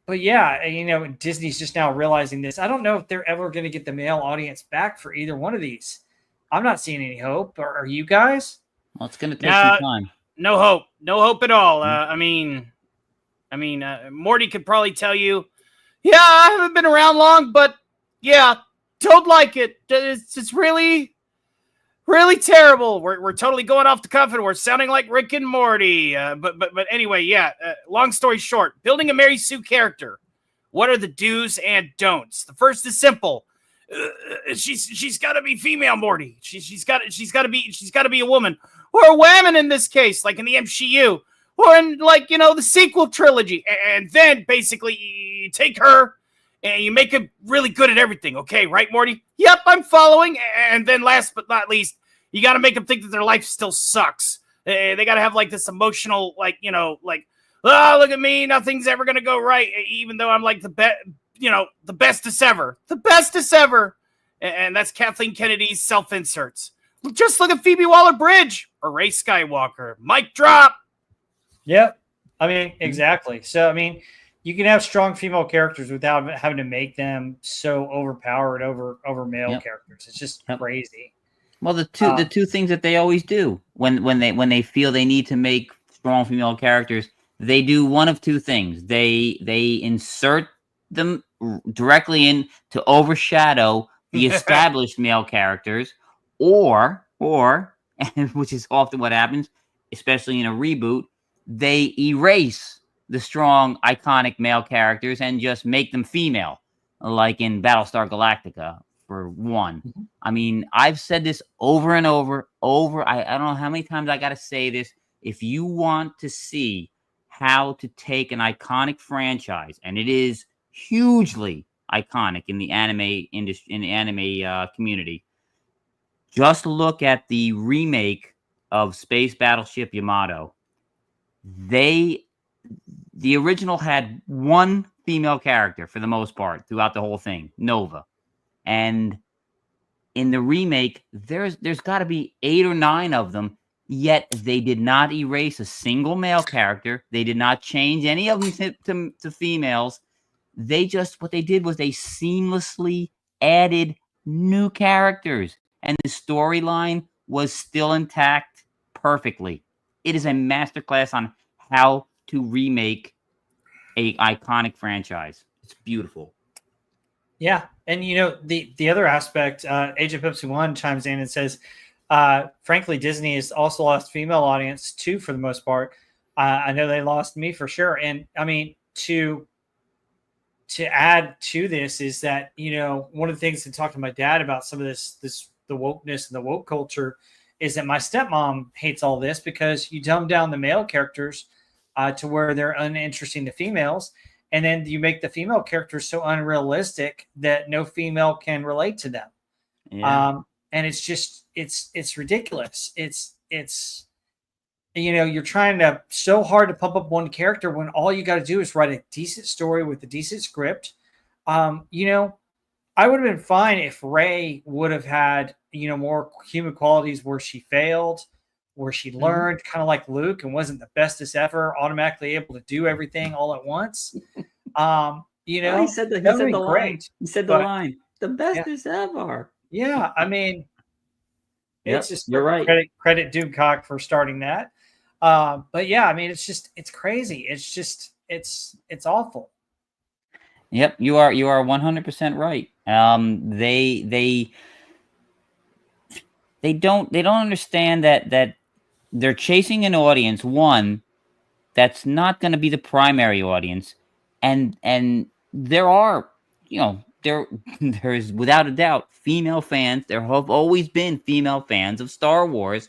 but yeah, you know, Disney's just now realizing this. I don't know if they're ever going to get the male audience back for either one of these. I'm not seeing any hope. Are you guys? Well, it's going to take some time. No hope at all. I mean, Morty could probably tell you, yeah, I haven't been around long, but yeah, don't like it. It's really, really terrible. We're totally going off the cuff and we're sounding like Rick and Morty. But anyway, yeah. Long story short, building a Mary Sue character. What are the do's and don'ts? The first is simple. She's got to be female, Morty. She's got to be a woman or a woman in this case, like in the MCU or in, like, you know, the sequel trilogy. And then basically you take her and you make him really good at everything. Okay, right, Morty? Yep, I'm following. And then last but not least, you got to make them think that their life still sucks. They got to have like this emotional, like, you know, like, oh, look at me, nothing's ever gonna go right, even though I'm like the best, you know, the bestest ever, and that's Kathleen Kennedy's self-inserts. Just look at Phoebe Waller-Bridge or Rey Skywalker. Mic drop. Yep. I mean, exactly. So, I mean, you can have strong female characters without having to make them so overpowered over male characters. It's just crazy. Well, the two things that they always do when they feel they need to make strong female characters, they do one of two things. They insert them directly in to overshadow the established male characters, or and which is often what happens, especially in a reboot, they erase the strong iconic male characters and just make them female, like in Battlestar Galactica for one. I mean, I've said this over and over. I don't know how many times I got to say this. If you want to see how to take an iconic franchise, and it is hugely iconic in the anime industry, in the anime community, just look at the remake of Space Battleship Yamato. The original had one female character for the most part throughout the whole thing, Nova. And in the remake, there's got to be 8 or 9 of them, yet they did not erase a single male character. They did not change any of them to females. What they did was they seamlessly added new characters, and the storyline was still intact perfectly. It is a masterclass on how to remake a iconic franchise. It's beautiful. Yeah, and you know the other aspect, Agent Pepsi One chimes in and says, frankly, Disney has also lost female audience too for the most part. I know they lost me for sure, and I mean to add to this is that, you know, one of the things to talk to my dad about some of this the wokeness and the woke culture is that my stepmom hates all this because you dumb down the male characters to where they're uninteresting to females. And then you make the female characters so unrealistic that no female can relate to them. Yeah. And it's just, it's ridiculous. It's, you know, you're trying to so hard to pump up one character when all you got to do is write a decent story with a decent script. You know, I would have been fine if Rey would have had, you know, more human qualities where she failed, where she learned, kind of like Luke, and wasn't the bestest ever, automatically able to do everything all at once. You know, he said the line. He said the line, the bestest ever. Yeah, I mean, it's just you're right. Credit Doomcock for starting that. But yeah, I mean, it's crazy. It's just it's awful. Yep, you are 100% right. They don't understand that they're chasing an audience, one, that's not going to be the primary audience, and there are, you know, there is without a doubt female fans. There have always been female fans of Star Wars,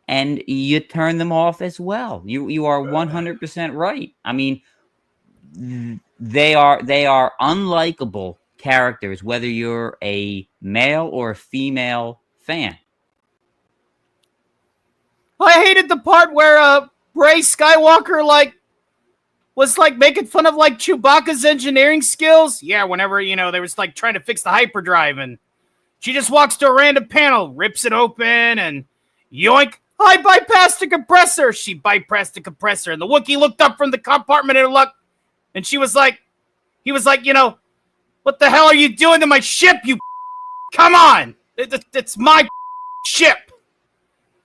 and you turn them off as well. You are 100% right. I mean, they are unlikable characters, whether you're a male or a female fan. I hated the part where Rey Skywalker was making fun of Chewbacca's engineering skills. Yeah, whenever, you know, they was trying to fix the hyperdrive, and she just walks to a random panel, rips it open, and yoink, I bypassed the compressor. She bypassed the compressor, and the Wookiee looked up from the compartment and looked, and he was like, you know, what the hell are you doing to my ship, you come on, it's my ship.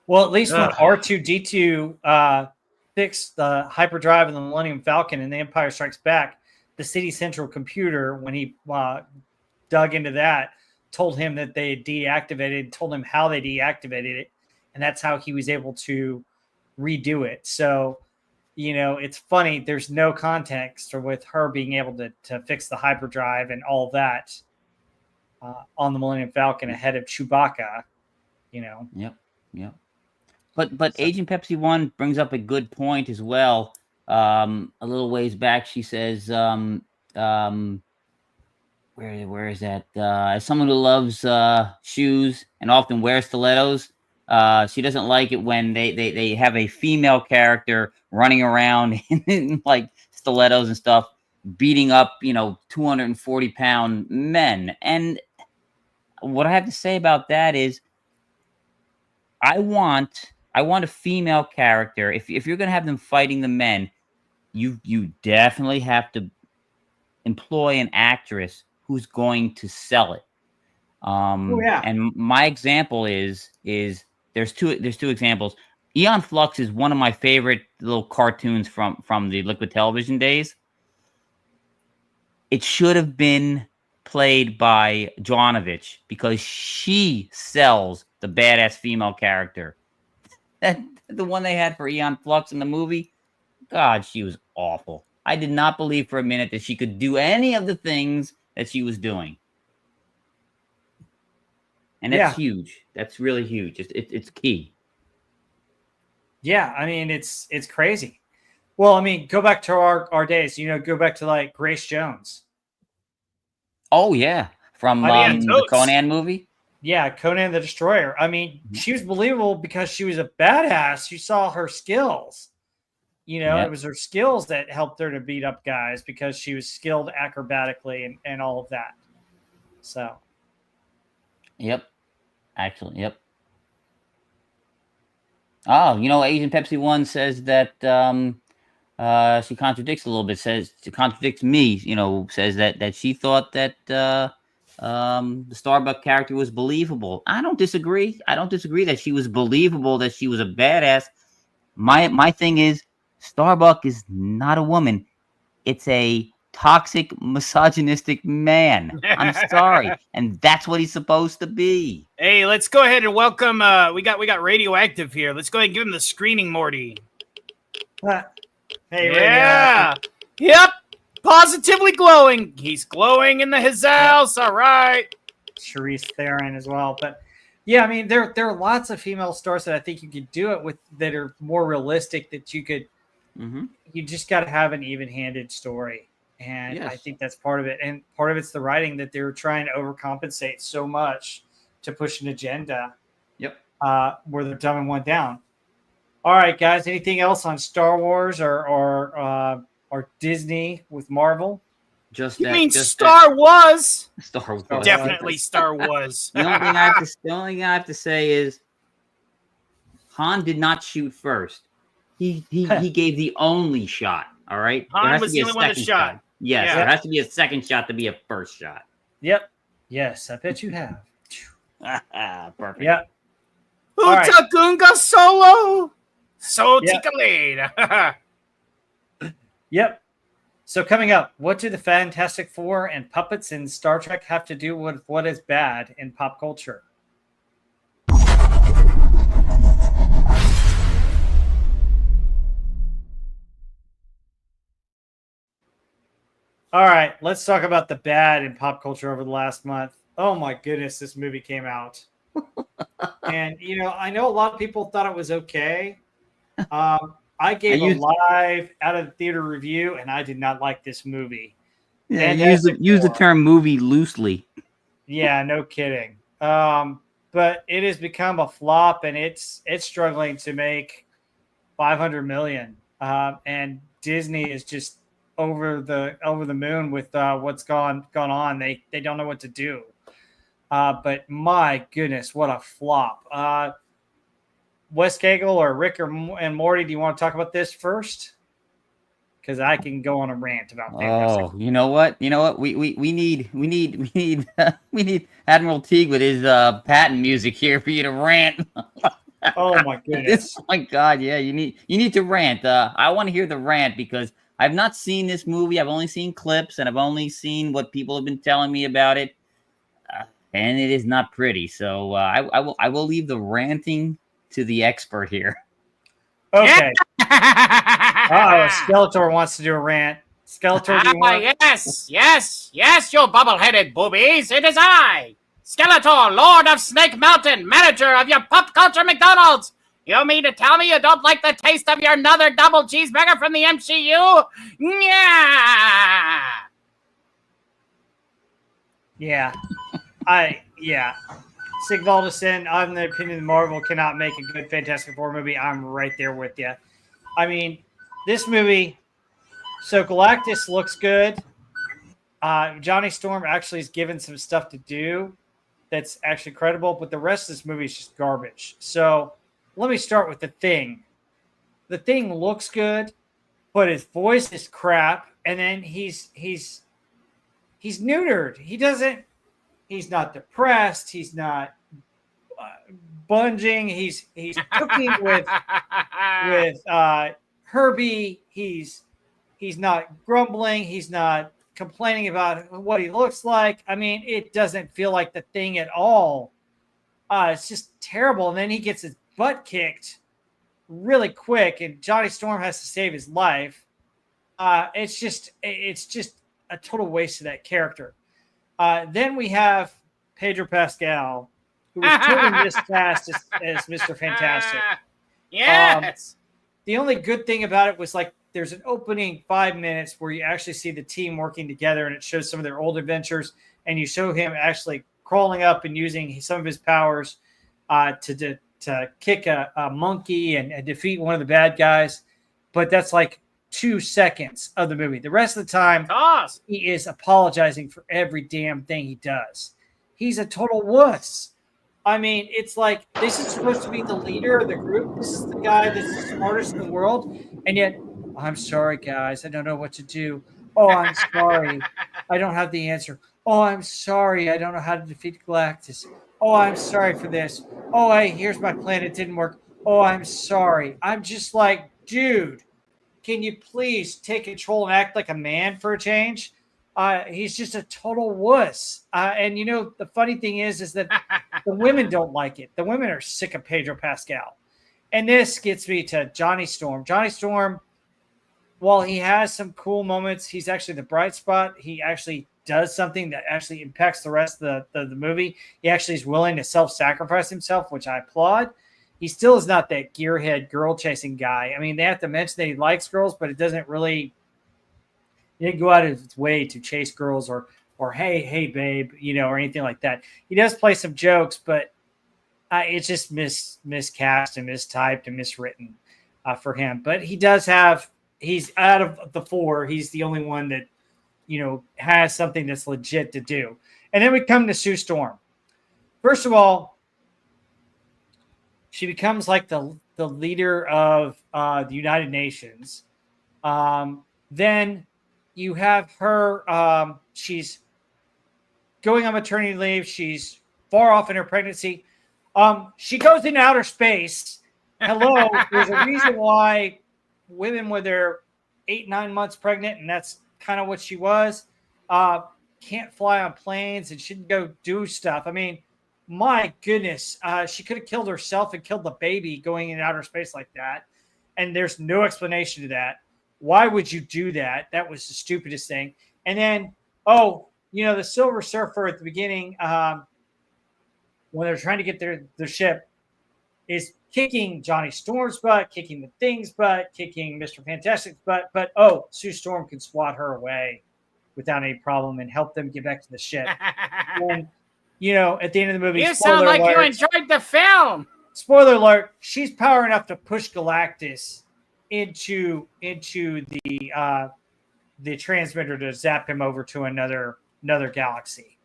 Well, at least when R2-D2 fixed the hyperdrive of the Millennium Falcon in The Empire Strikes Back, the City Central computer, when he dug into that, told him that they deactivated, told him how they deactivated it, and that's how he was able to redo it. So, you know, it's funny. There's no context with her being able to fix the hyperdrive and all that on the Millennium Falcon ahead of Chewbacca, you know. Yep. But Agent Pepsi One brings up a good point as well. A little ways back, she says, where is that? As someone who loves shoes and often wears stilettos, she doesn't like it when they have a female character running around in like stilettos and stuff, beating up 240-pound men. And what I have to say about that is, I want a female character. If you're gonna have them fighting the men, you definitely have to employ an actress who's going to sell it. yeah. And my example is there's two examples. Aeon Flux is one of my favorite little cartoons from the Liquid Television days. It should have been played by Jovanovic because she sells the badass female character. That the one they had for Aeon Flux in the movie. God, she was awful. I did not believe for a minute that she could do any of the things that she was doing. And that's huge. That's really huge. It's key. Yeah, I mean, it's crazy. Well, I mean, go back to our days. Go back to like Grace Jones. Oh yeah, from the Conan movie. Yeah, Conan the Destroyer. I mean, she was believable because she was a badass. You saw her skills. It was her skills that helped her to beat up guys because she was skilled acrobatically and all of that. So. Yep. Actually, yep. Oh, Asian Pepsi One says that she contradicts a little bit. She contradicts me. Says that she thought that the Starbuck character was believable. I don't disagree. I don't disagree that she was believable, that she was a badass. My thing is, Starbuck is not a woman. It's a toxic, misogynistic man. I'm sorry, and that's what he's supposed to be. Hey, let's go ahead and welcome. We got Radioactive here. Let's go ahead and give him the screening, Morty. Hey, yeah, yep, positively glowing. He's glowing in his house. All right, Charisse Theron as well, but yeah, I mean, there are lots of female stars that I think you could do it with that are more realistic. That you could. Mm-hmm. You just got to have an even-handed story. And I think that's part of it. And part of it's the writing that they're trying to overcompensate so much to push an agenda. Yep. Where they're dumbing one down. All right, guys. Anything else on Star Wars or Disney with Marvel? Just you that, mean just Star Wars? Star Wars. Definitely Star Wars. The only thing I have to say is Han did not shoot first. He gave the only shot. All right. Han was the only one that shot. Yes, there has to be a second shot to be a first shot. Yep. Yes, I bet you have. Perfect. Yep. Utagunga solo. So tickling. Yep. So coming up, what do the Fantastic Four and puppets in Star Trek have to do with what is bad in pop culture? All right, let's talk about the bad in pop culture over the last month. Oh my goodness, this movie came out. And, I know a lot of people thought it was okay. I gave a live out of the theater review, and I did not like this movie. Yeah, use the term movie loosely. Yeah, no kidding. But it has become a flop, and it's struggling to make $500 million. And Disney is just over the moon with what's gone on. They don't know what to do. But my goodness, what a flop. Wes Cagle or Rick and Morty, do you want to talk about this first? Because I can go on a rant about Fantastic. Oh, you know what? We need Admiral Teague with his patent music here for you to rant. Oh my goodness! Oh my God, yeah, you need to rant. I want to hear the rant because I've not seen this movie. I've only seen clips and I've only seen what people have been telling me about it, and it is not pretty. So I will leave the ranting to the expert here. Okay. Skeletor wants to do a rant. Skeletor, do you want? Yes, you bubble-headed boobies. It is I, Skeletor, Lord of Snake Mountain, manager of your Pop Culture McDonald's. You mean to tell me you don't like the taste of your another double cheeseburger from the MCU? Yeah. Yeah. Sigvaldison, I'm the opinion that Marvel cannot make a good Fantastic Four movie. I'm right there with you. I mean, this movie, so Galactus looks good. Johnny Storm actually is given some stuff to do that's actually credible, but the rest of this movie is just garbage. So let me start with The Thing. The Thing looks good, but his voice is crap, and then he's neutered. He's not depressed. He's not bunging. He's cooking with Herbie. He's not grumbling. He's not complaining about what he looks like. I mean, it doesn't feel like The Thing at all. It's just terrible. And then he gets his butt kicked really quick, and Johnny Storm has to save his life. It's just a total waste of that character. Then we have Pedro Pascal, who was totally miscast as Mr. Fantastic. Yes. The only good thing about it was like there's an opening 5 minutes where you actually see the team working together, and it shows some of their old adventures, and you show him actually crawling up and using some of his powers to kick a monkey and defeat one of the bad guys. But that's like 2 seconds of the movie. The rest of the time, he is apologizing for every damn thing he does. He's a total wuss. I mean, it's like this is supposed to be the leader of the group. This is the guy that's the smartest in the world. And yet, I'm sorry, guys. I don't know what to do. Oh, I'm sorry. I don't have the answer. Oh, I'm sorry. I don't know how to defeat Galactus. Oh, I'm sorry for this. Oh, hey, here's my plan. It didn't work. Oh, I'm sorry. I'm just like, dude, can you please take control and act like a man for a change? He's just a total wuss. And, you know, the funny thing is that the women don't like it. The women are sick of Pedro Pascal. And this gets me to Johnny Storm. Johnny Storm, while he has some cool moments, he's actually the bright spot. He actually does something that actually impacts the rest of the movie. He actually is willing to self-sacrifice himself, which I applaud. He still is not that gearhead girl-chasing guy. I mean, they have to mention that he likes girls, but it doesn't really – he didn't go out of his way to chase girls or hey, babe, you know, or anything like that. He does play some jokes, but it's just miscast and mistyped and miswritten for him. But he does have – he's out of the four, he's the only one that, you know, has something that's legit to do. And then we come to Sue Storm. First of all, she becomes like the leader of the United Nations. Then you have her. She's going on maternity leave. She's far off in her pregnancy. She goes into outer space. Hello. There's a reason why women when they're 8-9 months pregnant, and that's kind of what she was, can't fly on planes and shouldn't go do stuff. I mean, my goodness, she could have killed herself and killed the baby going in outer space like that. And there's no explanation to that. Why would you do that? That was the stupidest thing. And then, the Silver Surfer at the beginning, when they're trying to get their ship, is kicking Johnny Storm's butt, kicking the Thing's butt, kicking Mr. Fantastic's butt. But, Sue Storm can swat her away without any problem and help them get back to the ship. And, at the end of the movie, you sound like you enjoyed the film. Spoiler alert, she's power enough to push Galactus into the transmitter to zap him over to another galaxy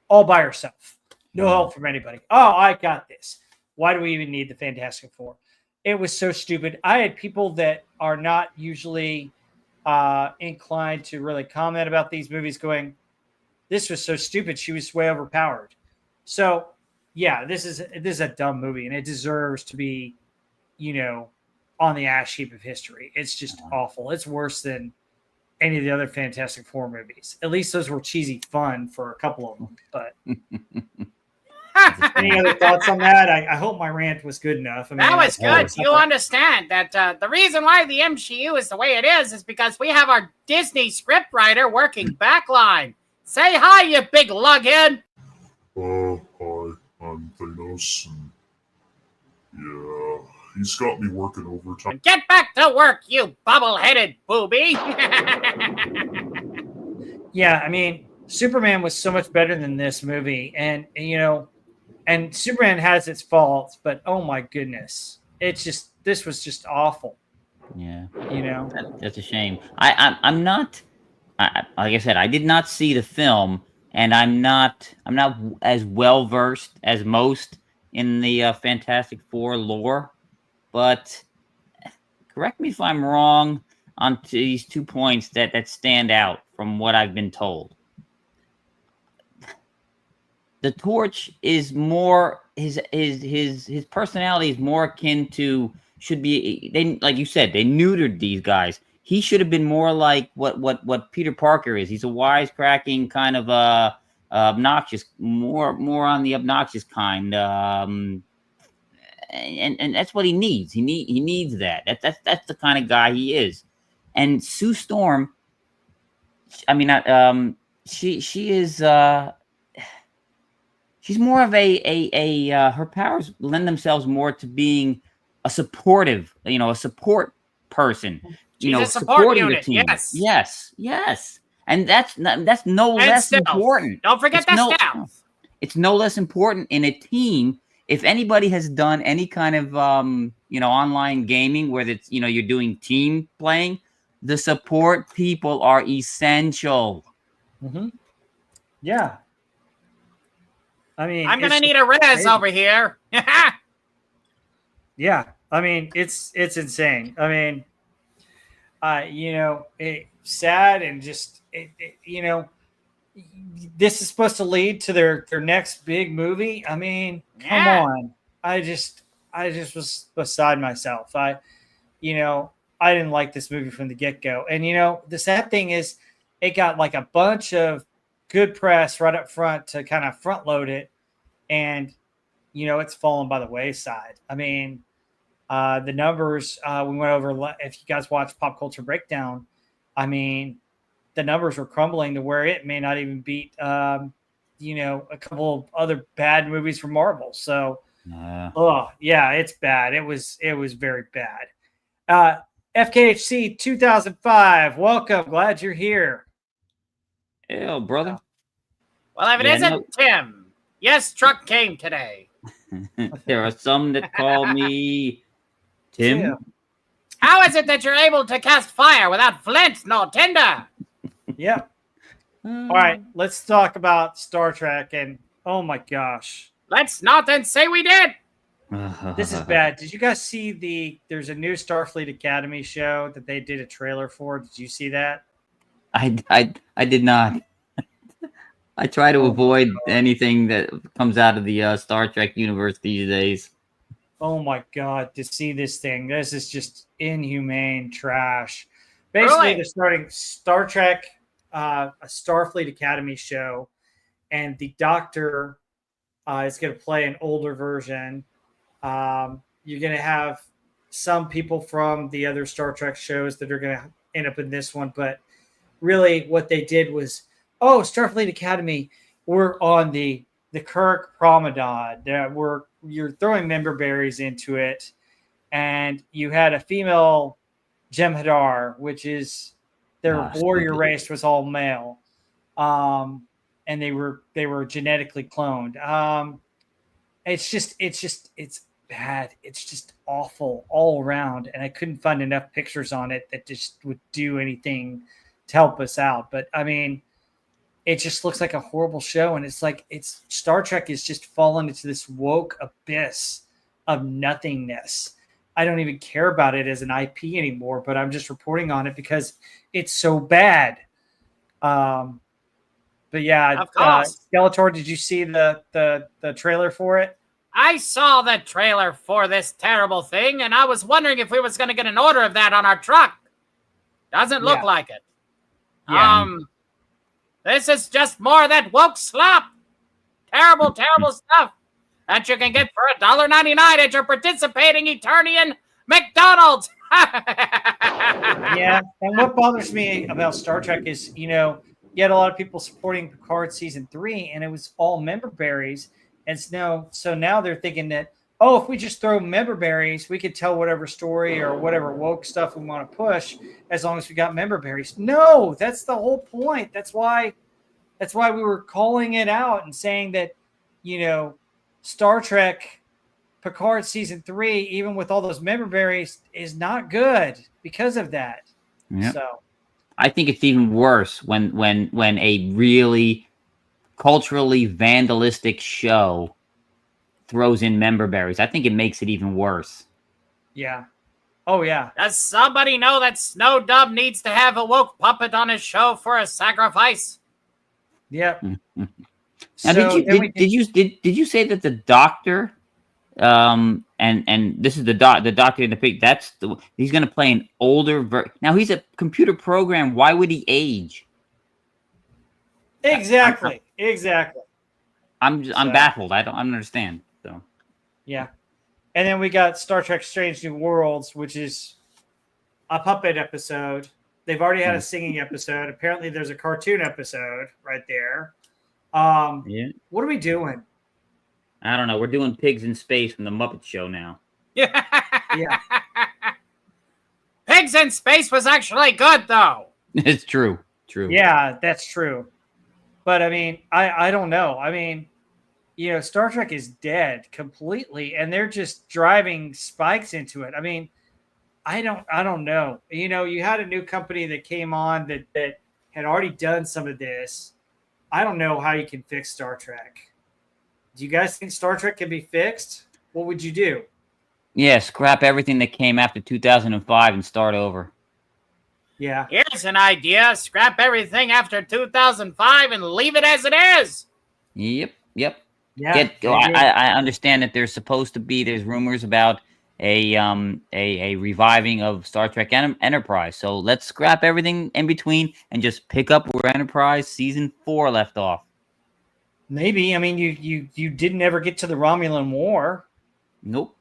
all by herself. No help from anybody. Oh, I got this. Why do we even need the Fantastic Four? It was so stupid. I had people that are not usually inclined to really comment about these movies going, this was so stupid. She was way overpowered. So, yeah, this is a dumb movie, and it deserves to be, on the ash heap of history. It's just awful. It's worse than any of the other Fantastic Four movies. At least those were cheesy fun for a couple of them. But any other thoughts on that? I hope my rant was good enough. I mean, that was good. You understand that the reason why the MCU is the way it is because we have our Disney scriptwriter working backline. Say hi, you big lughead. Hi, I'm Thanos, and yeah, he's got me working overtime. Get back to work, you bubble-headed booby! Yeah, I mean, Superman was so much better than this movie, and and Superman has its faults, but oh my goodness, this was just awful. Yeah, You know, that's a shame. I'm not. Like I said, I did not see the film, and I'm not as well versed as most in the Fantastic Four lore. But correct me if I'm wrong on these 2 points that stand out from what I've been told. The Torch is more his personality is more akin to should be they like you said they neutered these guys. He should have been more like what Peter Parker is. He's a wisecracking kind of obnoxious, more on the obnoxious kind. And that's what he needs. He needs that. That's the kind of guy he is. And Sue Storm, I mean, she is. She's more of her powers lend themselves more to being a supportive, a support person, She's a support supporting unit, the team. yes. Yes. And that's no And less stealth. important. Don't forget the stealth. It's no less important in a team. If anybody has done any kind of online gaming where it's you're doing team playing, the support people are essential. Mm-hmm. Yeah. I mean, I'm gonna need a res over here. Yeah, I mean, it's insane. I mean, it's sad and just this is supposed to lead to their next big movie. I mean, come on. I just was beside myself. I didn't like this movie from the get-go. And the sad thing is it got like a bunch of good press right up front to kind of front load it, and it's fallen by the wayside. I mean, the numbers we went over, if you guys watch Pop Culture Breakdown, I mean, the numbers were crumbling to where it may not even beat a couple of other bad movies from Marvel. So yeah, it's bad. It was very bad. FKHC 2005, welcome, glad you're here. Yeah, brother. Well, if it isn't Tim, yes, truck came today. There are some that call me Tim. How is it that you're able to cast fire without flint nor tinder? Yeah. All right, let's talk about Star Trek, and oh my gosh. Let's not then say we did. This is bad. Did you guys see there's a new Starfleet Academy show that they did a trailer for? Did you see that? I did not. I try to avoid anything that comes out of the Star Trek universe these days. Oh my God, to see this thing. This is just inhumane trash. Basically, Really? They're starting Star Trek, a Starfleet Academy show, and the Doctor is going to play an older version. You're going to have some people from the other Star Trek shows that are going to end up in this one, but really what they did was, Starfleet Academy, we're on the Kirk promenade. You're throwing member berries into it, and you had a female Jem'Hadar, which is their warrior race was all male, and they were genetically cloned. It's bad. It's just awful all around, and I couldn't find enough pictures on it that just would do anything to help us out. But I mean, it just looks like a horrible show, and it's Star Trek is just fallen into this woke abyss of nothingness. I don't even care about it as an IP anymore, but I'm just reporting on it because it's so bad. But yeah, Of course. Skeletor, did you see the trailer for it? I saw the trailer for this terrible thing, and I was wondering if we was going to get an order of that on our truck. Doesn't look like it. Yeah. This is just more of that woke slop. Terrible, terrible stuff that you can get for $1.99 at your participating Eternian McDonald's. Yeah, and what bothers me about Star Trek is, you had a lot of people supporting Picard season 3, and it was all member berries. And so now they're thinking that, if we just throw member berries, we could tell whatever story or whatever woke stuff we want to push as long as we got member berries. No, that's the whole point. That's why That's why we were calling it out and saying that, Star Trek Picard season 3, even with all those member berries, is not good because of that. Yep. So I think it's even worse when a really culturally vandalistic show throws in member berries. I think it makes it even worse. yeah. Oh yeah. Does somebody know that Snow Dub needs to have a woke puppet on his show for a sacrifice? Yep. Now, So did you say that the doctor, and this is the doctor in the pig, he's going to play an older now he's a computer program. Why would he age? Exactly. I'm baffled. I don't understand. So Yeah. And then we got Star Trek Strange New Worlds, which is a puppet episode. They've already had a singing episode. Apparently there's a cartoon episode right there. yeah. What are we doing? I don't know. We're doing Pigs in Space from the Muppet Show now. Yeah. Yeah. Pigs in Space was actually good, though. It's true. Yeah, that's true. But I mean, I don't know. I mean, Star Trek is dead completely, and they're just driving spikes into it. I mean, I don't know. You had a new company that came on that had already done some of this. I don't know how you can fix Star Trek. Do you guys think Star Trek can be fixed? What would you do? Yeah, scrap everything that came after 2005 and start over. Yeah. Here's an idea. Scrap everything after 2005 and leave it as it is. Yep. Yeah. I understand that there's rumors about a reviving of Star Trek Enterprise. So let's scrap everything in between and just pick up where Enterprise season 4 left off. Maybe. I mean, you didn't ever get to the Romulan War. Nope.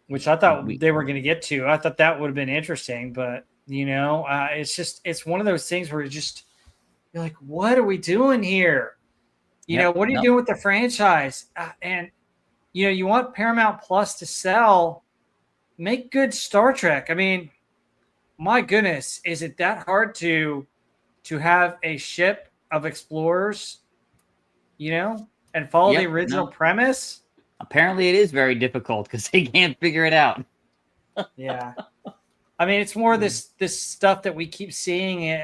Which I thought they were going to get to. I thought that would have been interesting, but it's one of those things where you're like, what are we doing here? What are you doing with the franchise? And you want Paramount Plus to sell, make good Star Trek. I mean, my goodness, is it that hard to have a ship of explorers, and follow the original premise? Apparently it is very difficult because they can't figure it out. Yeah. I mean, it's more this stuff that we keep seeing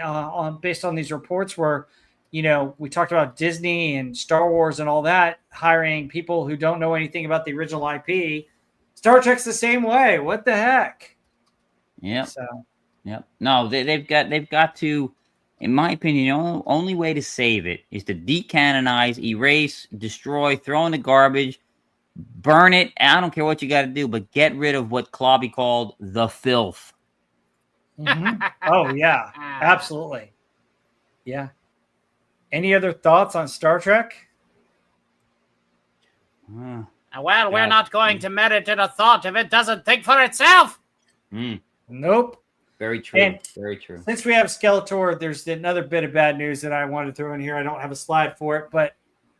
based on these reports where, we talked about Disney and Star Wars and all that, hiring people who don't know anything about the original IP. Star Trek's the same way. What the heck? Yeah. So. Yep. No, they've got to, in my opinion, the only way to save it is to decanonize, erase, destroy, throw in the garbage, burn it. I don't care what you got to do, but get rid of what Clobby called the filth. Mm-hmm. Oh, yeah. Absolutely. Yeah. Any other thoughts on Star Trek? Well, we're not going to meditate a thought if it doesn't think for itself. Nope. Very true. And very true. Since we have Skeletor, there's another bit of bad news that I wanted to throw in here. I don't have a slide for it, but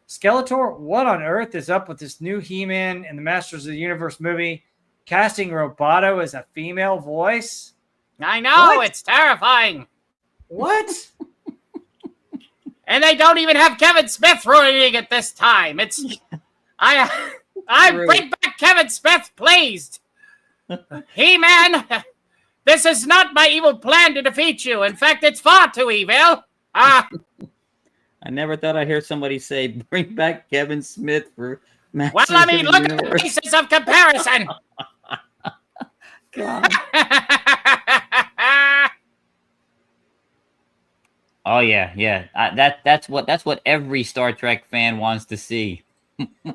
Skeletor, what on earth is up with this new He-Man and the Masters of the Universe movie casting Roboto as a female voice? I know, it's terrifying. What? And they don't even have Kevin Smith ruining it this time. I bring back Kevin Smith, please. He-Man, this is not my evil plan to defeat you. In fact, it's far too evil. I never thought I'd hear somebody say, bring back Kevin Smith for Masters Well, I mean, of the look at the Universe. basis of comparison. God. Oh yeah. That's what every Star Trek fan wants to see.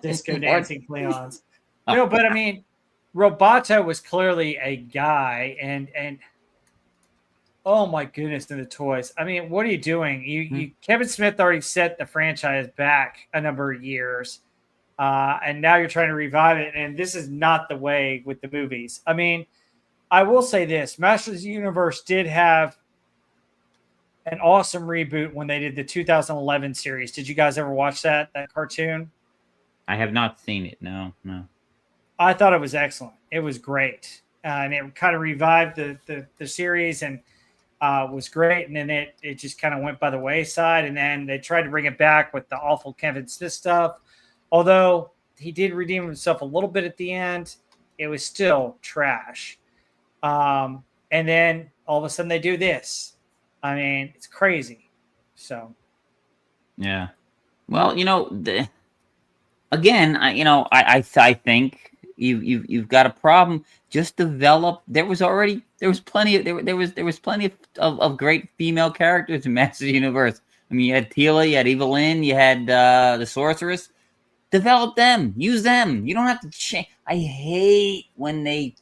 Disco dancing Klingons. No, but I mean, Roboto was clearly a guy, and oh my goodness, in the toys. I mean, what are you doing? You Kevin Smith already set the franchise back a number of years, and now you're trying to revive it, and this is not the way with the movies. I mean, I will say this: Masters of the Universe did have an awesome reboot when they did the 2011 series. Did you guys ever watch that cartoon? I have not seen it. No. I thought it was excellent. It was great. And it kind of revived the series. And was great, and then it just kind of went by the wayside. And then they tried to bring it back with the awful Kevin Smith stuff. Although he did redeem himself a little bit at the end, it was still trash. And then all of a sudden they do this. I mean, it's crazy. So, yeah. Well, again, I think you've got a problem. Just develop. There was plenty of great female characters in Masters Universe. I mean, you had Tila, you had Evelyn, you had the Sorceress. Develop them, use them. You don't have to change. I hate when they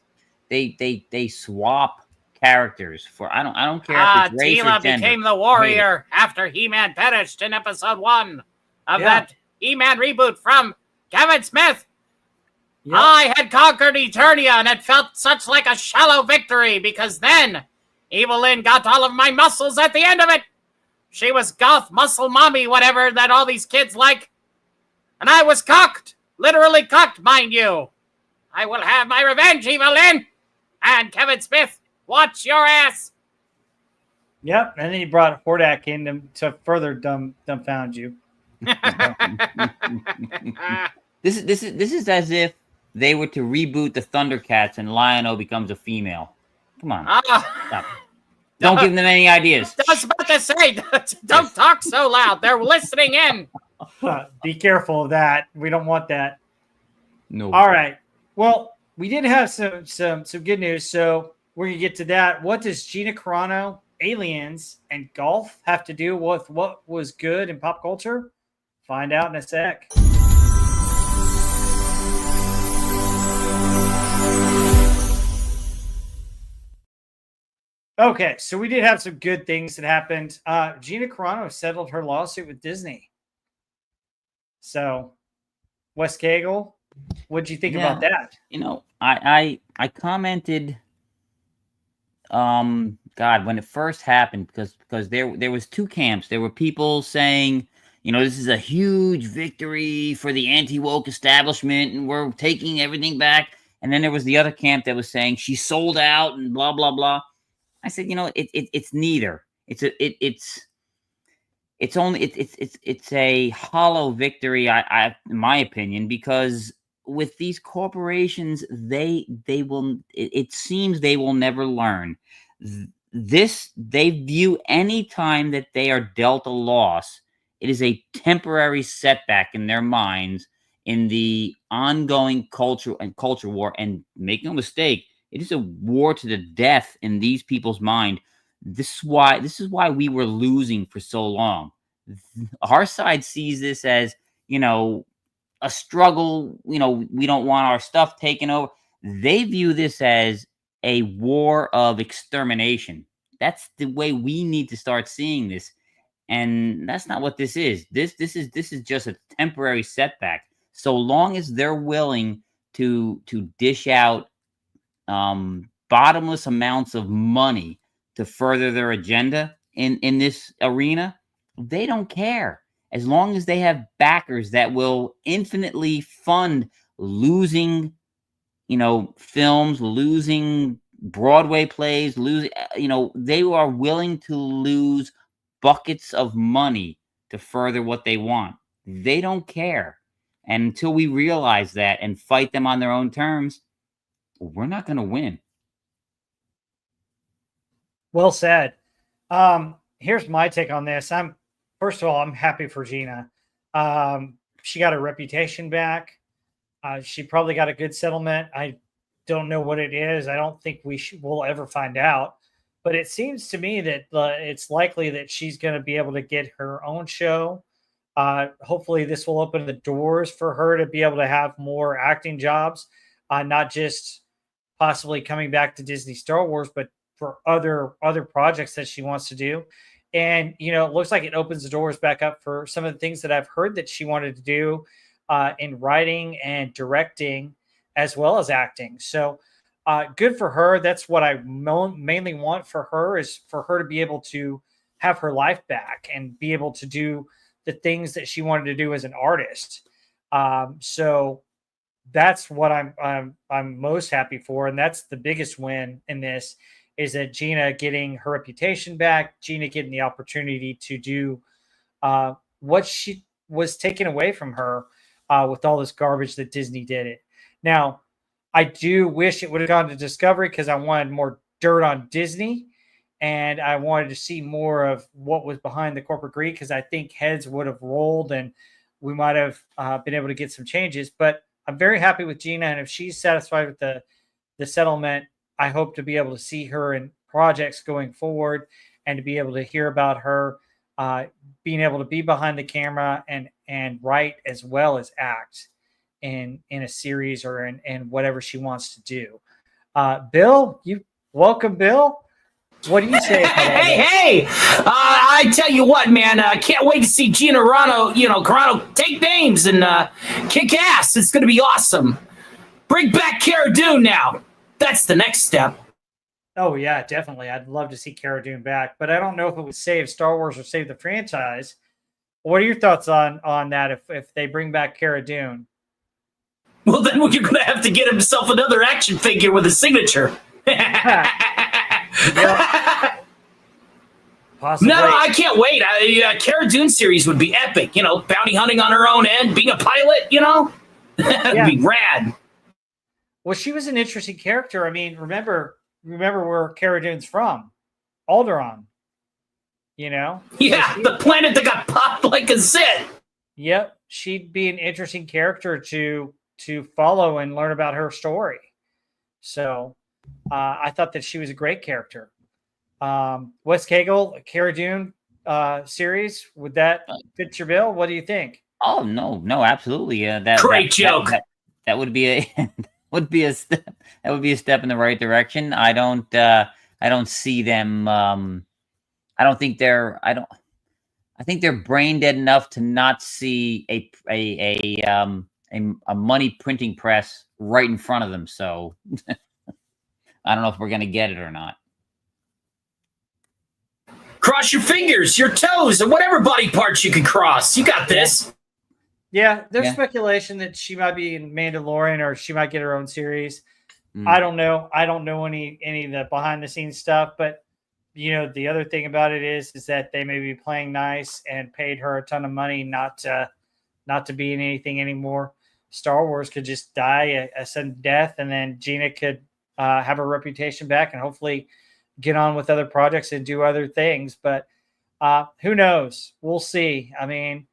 swap characters for. I don't care if it's race Tila or gender. became the warrior after He-Man perished in episode 1 of that He-Man reboot from Kevin Smith. Yep. I had conquered Eternia, and it felt such like a shallow victory because then Evelyn got all of my muscles at the end of it. She was goth muscle mommy, whatever that all these kids like. And I was cocked. Literally cocked, mind you. I will have my revenge, Evelyn. And Kevin Smith, watch your ass. Yep, and then he brought Hordak in to further dumbfound you. This is as if they were to reboot the Thundercats and Lion-O becomes a female. Come on. Stop. Don't give them any ideas. I was about to say, don't talk so loud. They're listening in. Be careful of that. We don't want that. No. All right. Well, we did have some good news, so we're gonna get to that. What does Gina Carano, aliens, and golf have to do with what was good in pop culture? Find out in a sec. Okay, so we did have some good things that happened. Gina Carano settled her lawsuit with Disney. So, Wes Cagle, what'd you think about that? I commented, God, when it first happened, because there was two camps. There were people saying, this is a huge victory for the anti-woke establishment, and we're taking everything back. And then there was the other camp that was saying she sold out and blah blah blah. I said, it's neither. It's a hollow victory, in my opinion, because with these corporations, they will. It seems they will never learn. They view any time that they are dealt a loss, it is a temporary setback in their minds in the ongoing culture war. And make no mistake, it is a war to the death in these people's mind. This is why we were losing for so long. Our side sees this as, a struggle. We don't want our stuff taken over. They view this as a war of extermination. That's the way we need to start seeing this. And that's not what this is. This is just a temporary setback. So long as they're willing to dish out bottomless amounts of money to further their agenda in this arena, they don't care. As long as they have backers that will infinitely fund losing, films, losing Broadway plays, they are willing to lose buckets of money to further what they want. They don't care. And until we realize that and fight them on their own terms, we're not going to win. Well said. Here's my take on this. First of all, I'm happy for Gina. She got her reputation back. She probably got a good settlement. I don't know what it is. I don't think we'll ever find out. But it seems to me that it's likely that she's going to be able to get her own show. Hopefully, this will open the doors for her to be able to have more acting jobs, not just possibly coming back to Disney Star Wars, but for other projects that she wants to do. And, it looks like it opens the doors back up for some of the things that I've heard that she wanted to do in writing and directing, as well as acting. So good for her. That's what I mainly want for her, is for her to be able to have her life back and be able to do the things that she wanted to do as an artist. So that's what I'm most happy for. And that's the biggest win in this. is that Gina getting her reputation back, Gina getting the opportunity to do what she was taken away from her with all this garbage that Disney did it. Now, I do wish it would have gone to Discovery because I wanted more dirt on Disney and I wanted to see more of what was behind the corporate greed because I think heads would have rolled and we might have been able to get some changes. But I'm very happy with Gina, and if she's satisfied with the settlement, I hope to be able to see her in projects going forward and to be able to hear about her being able to be behind the camera and write as well as act in a series or in whatever she wants to do. Bill, welcome, Bill. What do you say? Hey! I tell you what, man, I can't wait to see Gina Carano take names and kick ass. It's going to be awesome. Bring back Cara Dune now. That's the next step. Oh, yeah, definitely. I'd love to see Cara Dune back, but I don't know if it would save Star Wars or save the franchise. What are your thoughts on that if they bring back Cara Dune? Well, then you're going to have to get himself another action figure with a signature. Possibly. No, I can't wait. Cara Dune series would be epic. Bounty hunting on her own end, being a pilot, That'd be rad. Well, she was an interesting character. I mean, remember where Cara Dune's from? Alderaan. Yeah, So the planet that got popped like a zit. Yep. She'd be an interesting character to follow and learn about her story. So I thought that she was a great character. Wes Cagle, Cara Dune series, would that fit your bill? What do you think? Oh no, absolutely. Great joke. That would be a would be a step. That would be a step in the right direction. I don't see them. I think they're brain dead enough to not see a money printing press right in front of them. So I don't know if we're gonna get it or not. Cross your fingers, your toes, and whatever body parts you can cross. You got this. Yeah, there's speculation that she might be in Mandalorian or she might get her own series. I don't know. I don't know any of the behind the scenes stuff, but the other thing about it is that they may be playing nice and paid her a ton of money not to be in anything anymore. Star Wars could just die a sudden death, and then Gina could have her reputation back and hopefully get on with other projects and do other things. But who knows? We'll see. I mean,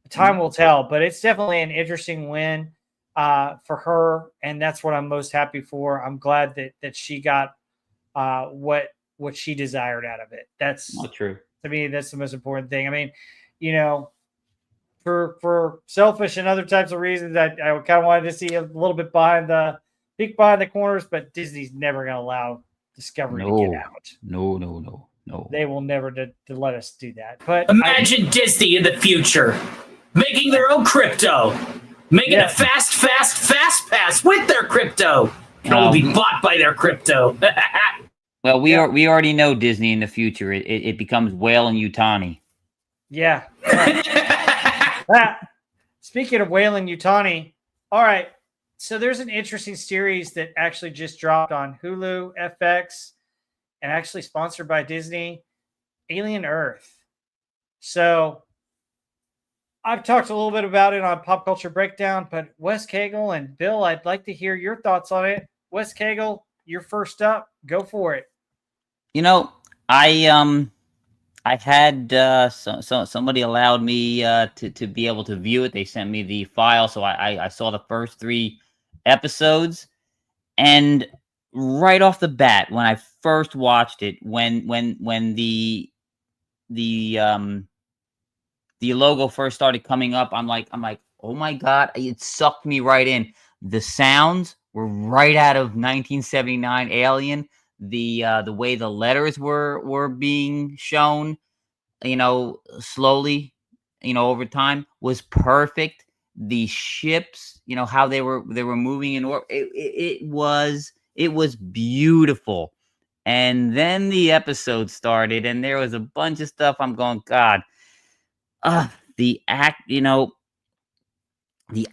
time will tell, but it's definitely an interesting win for her, and that's what I'm most happy for. I'm glad that she got what she desired out of it. That's not true. To me, that's the most important thing. I mean, for selfish and other types of reasons, I kind of wanted to see a little bit behind the corners, but Disney's never going to allow Discovery to get out. No. They will never to let us do that. But imagine Disney in the future making their own crypto, making a fast pass with their crypto. Can only be bought by their crypto. Well, we already know Disney in the future. It becomes Whale and Yutani. Yeah. Speaking of Whale and Yutani, all right. So there's an interesting series that actually just dropped on Hulu, FX, and actually sponsored by Disney, Alien Earth. So I've talked a little bit about it on Pop Culture Breakdown, but Wes Cagle and Bill, I'd like to hear your thoughts on it. Wes Cagle, you're first up. Go for it. I had somebody allowed me to be able to view it. They sent me the file, so I saw the first 3 episodes, and right off the bat, when I first watched it, when the logo first started coming up, I'm like, oh my god, it sucked me right in. The sounds were right out of 1979 Alien. The way the letters were being shown, slowly, over time, was perfect. The ships, how they were moving in orbit, it was beautiful. And then the episode started, and there was a bunch of stuff. I'm going, God, the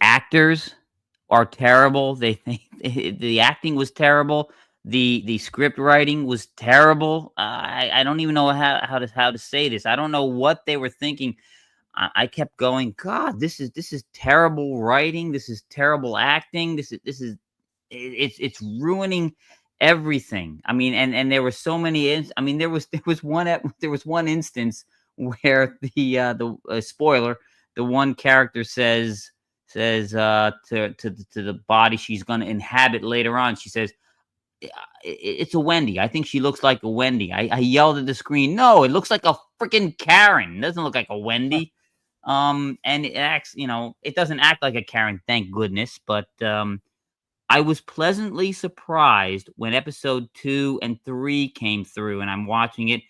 actors are terrible. The acting was terrible. The script writing was terrible. I don't even know how to say this. I don't know what they were thinking. I kept going, God, this is terrible writing. This is terrible acting. It's ruining everything. I mean, and there were so many. I mean, there was one instance where the spoiler, the one character says to the body she's going to inhabit later on. She says, it's a Wendy. I think she looks like a Wendy. I yelled at the screen, no, it looks like a freaking Karen. It doesn't look like a Wendy. And it acts, it doesn't act like a Karen, thank goodness. But I was pleasantly surprised when episode 2 and 3 came through, and I'm watching it.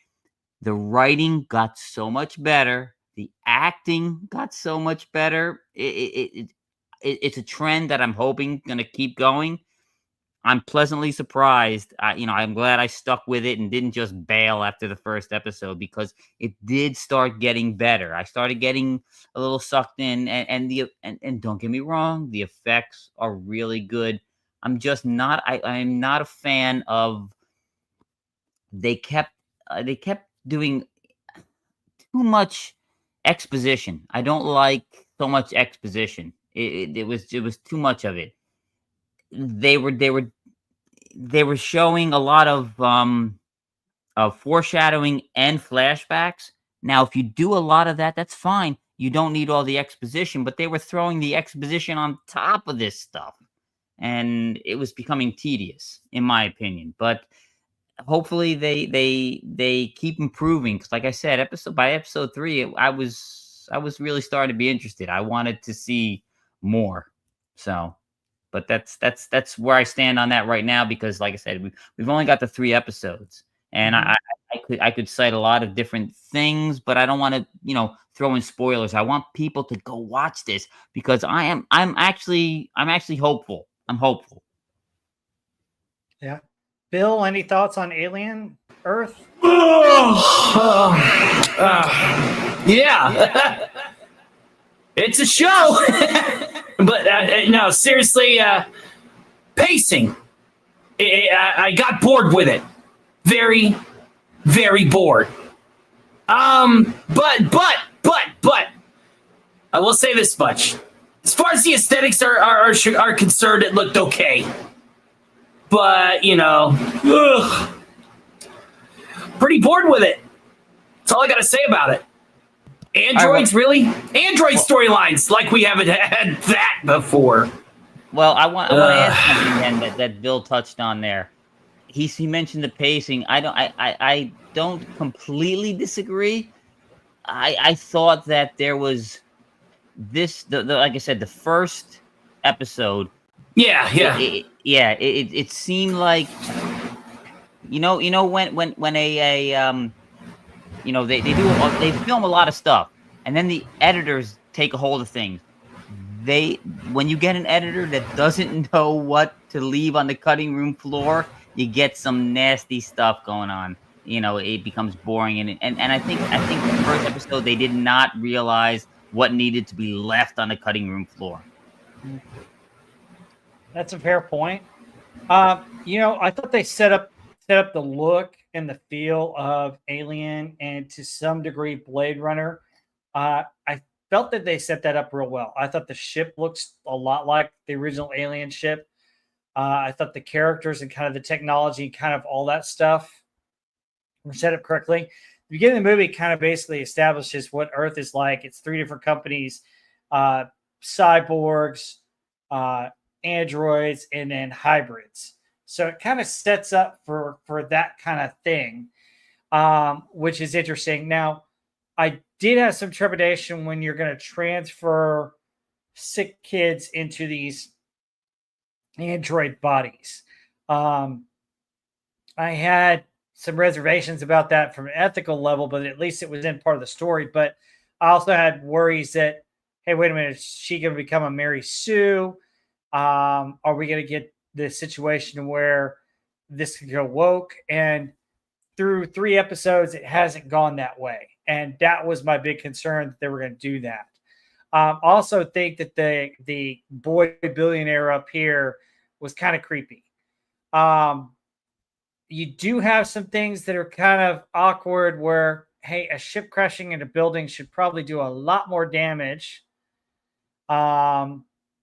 The writing got so much better. The acting got so much better. It's a trend that I'm hoping gonna keep going. I'm pleasantly surprised. I'm glad I stuck with it and didn't just bail after the first episode, because it did start getting better. I started getting a little sucked in, and don't get me wrong, the effects are really good. I'm just not. I'm not a fan of. They kept doing too much exposition. I don't like so much exposition. It was too much of it. They were showing a lot of foreshadowing and flashbacks. Now, if you do a lot of that, that's fine. You don't need all the exposition, but they were throwing the exposition on top of this stuff, and it was becoming tedious, in my opinion. But hopefully they keep improving, because like I said, by episode 3, I was really starting to be interested. I wanted to see more. So, but that's where I stand on that right now, because like I said, we've only got the 3 episodes, and I could cite a lot of different things, but I don't want to throw in spoilers. I want people to go watch this, because I'm actually hopeful. I'm hopeful. Yeah. Bill, any thoughts on Alien Earth? Yeah. It's a show. But no, seriously, pacing. I got bored with it. Very, very bored. But I will say this much. As far as the aesthetics are concerned, it looked okay. But, pretty bored with it. That's all I got to say about it. Androids, really? Android storylines, like we haven't had that before. Well, I want to ask something then that Bill touched on there. He mentioned the pacing. I don't completely disagree. I thought that there was this, like I said, the first episode. Yeah. It seemed like when they film a lot of stuff, and then the editors take a hold of things. When you get an editor that doesn't know what to leave on the cutting room floor, you get some nasty stuff going on. It becomes boring, and I think the first episode they did not realize what needed to be left on the cutting room floor. That's a fair point. I thought they set up the look and the feel of Alien and to some degree Blade Runner. I felt that they set that up real well. I thought the ship looks a lot like the original Alien ship. I thought the characters and kind of the technology, kind of all that stuff were set up correctly. The beginning of the movie kind of basically establishes what Earth is like. It's 3 different companies, cyborgs, androids, and then hybrids. So it kind of sets up for that kind of thing, which is interesting. Now, I did have some trepidation when you're going to transfer sick kids into these android bodies. I had some reservations about that from an ethical level, but at least it was in part of the story. But I also had worries that, hey, wait a minute, is she going to become a Mary Sue? Are we going to get the situation where this could go woke? And through 3 episodes, it hasn't gone that way. And that was my big concern, that they were going to do that. Also think that the boy billionaire up here was kind of creepy. you do have some things that are kind of awkward where, hey, a ship crashing into a building should probably do a lot more damage. And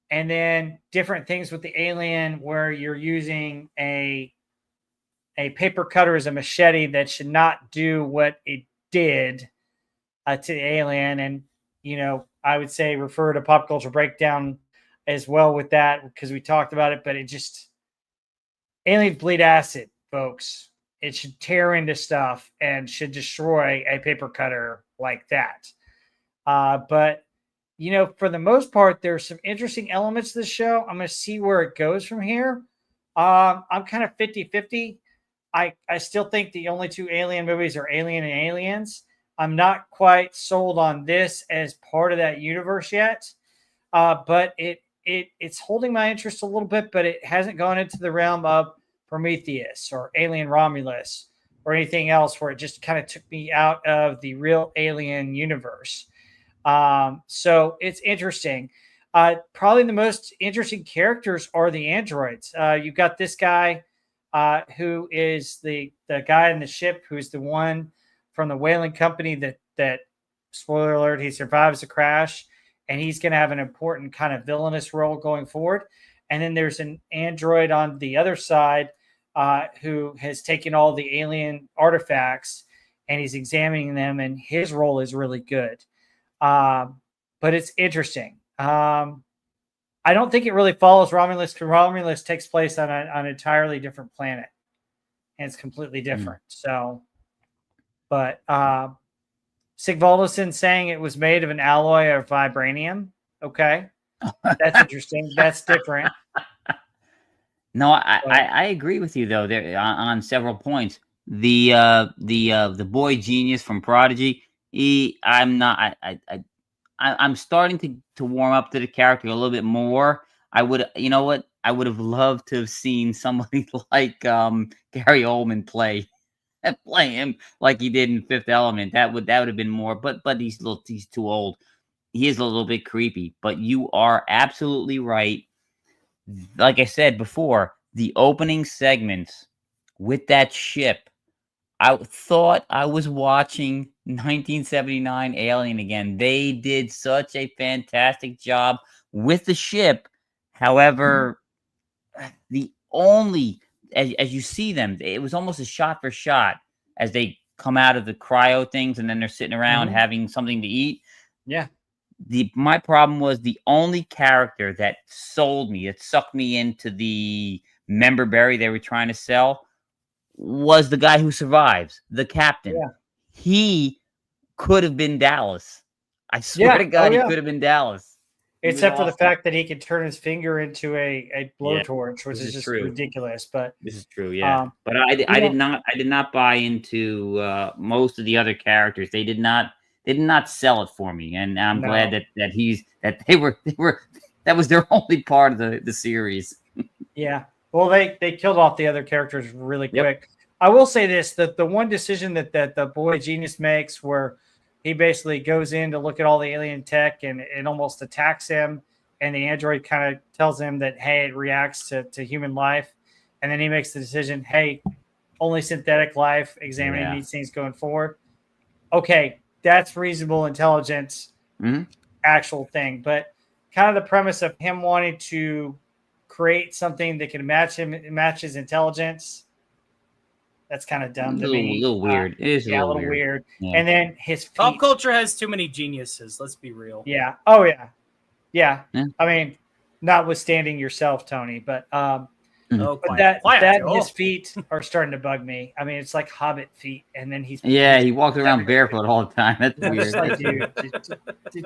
then different things with the alien where you're using a paper cutter as a machete that should not do what it did to the alien. And, I would say refer to Pop Culture Breakdown as well with that because we talked about it, but it just, aliens bleed acid, folks. It should tear into stuff and should destroy a paper cutter like that. But, for the most part, there's some interesting elements to the show. I'm going to see where it goes from here. I'm kind of 50-50. I still think the only two Alien movies are Alien and Aliens. I'm not quite sold on this as part of that universe yet. But it's holding my interest a little bit, but it hasn't gone into the realm of Prometheus or Alien Romulus or anything else where it just kind of took me out of the real Alien universe. So it's interesting. Probably the most interesting characters are the androids. You've got this guy who is the guy in the ship who's the one from the whaling company that spoiler alert, he survives the crash, and he's going to have an important kind of villainous role going forward. And then there's an android on the other side who has taken all the alien artifacts and he's examining them, and his role is really good. But it's interesting. I don't think it really follows Romulus because Romulus takes place on an entirely different planet, and it's completely different. So, but Sigvaldason saying it was made of an alloy of vibranium. Okay, that's interesting. That's different. No, I agree with you though. There on several points. The boy genius from Prodigy. I'm starting to warm up to the character a little bit more. I would, you know what? I would have loved to have seen somebody like Gary Oldman play him like he did in Fifth Element. That would have been more. But he's too old. He is a little bit creepy. But you are absolutely right. Like I said before, the opening segments with that ship, I thought I was watching 1979 Alien again. They did such a fantastic job with the ship. However, the only, as you see them, it was almost a shot for shot as they come out of the cryo things and then they're sitting around having something to eat. Yeah. My problem was the only character that sold me, that sucked me into the member berry they were trying to sell, was the guy who survives, the captain. Yeah. He could have been Dallas. I swear to God, he could have been Dallas. Except for the fact that he could turn his finger into a blowtorch, which is just true. Ridiculous. But this is true, yeah. But I did not buy into most of the other characters. They did not sell it for me, and I'm glad that that was their only part of the series. Yeah. Well, they killed off the other characters really quick. I will say this, that the one decision that the boy genius makes where he basically goes in to look at all the alien tech and it almost attacks him, and the android kind of tells him that, hey, it reacts to human life. And then he makes the decision, hey, only synthetic life, examining these things going forward. Okay, that's reasonable intelligence, actual thing. But kind of the premise of him wanting to create something that can match his intelligence, that's kind of dumb to me. A little weird. It is a little weird. Yeah. And then his feet. Pop culture has too many geniuses. Let's be real. Yeah. Oh yeah. Yeah. I mean, notwithstanding yourself, Tony, but but his feet are starting to bug me. I mean, it's like Hobbit feet, and then he walks around barefoot all the time. That's weird. Like, dude,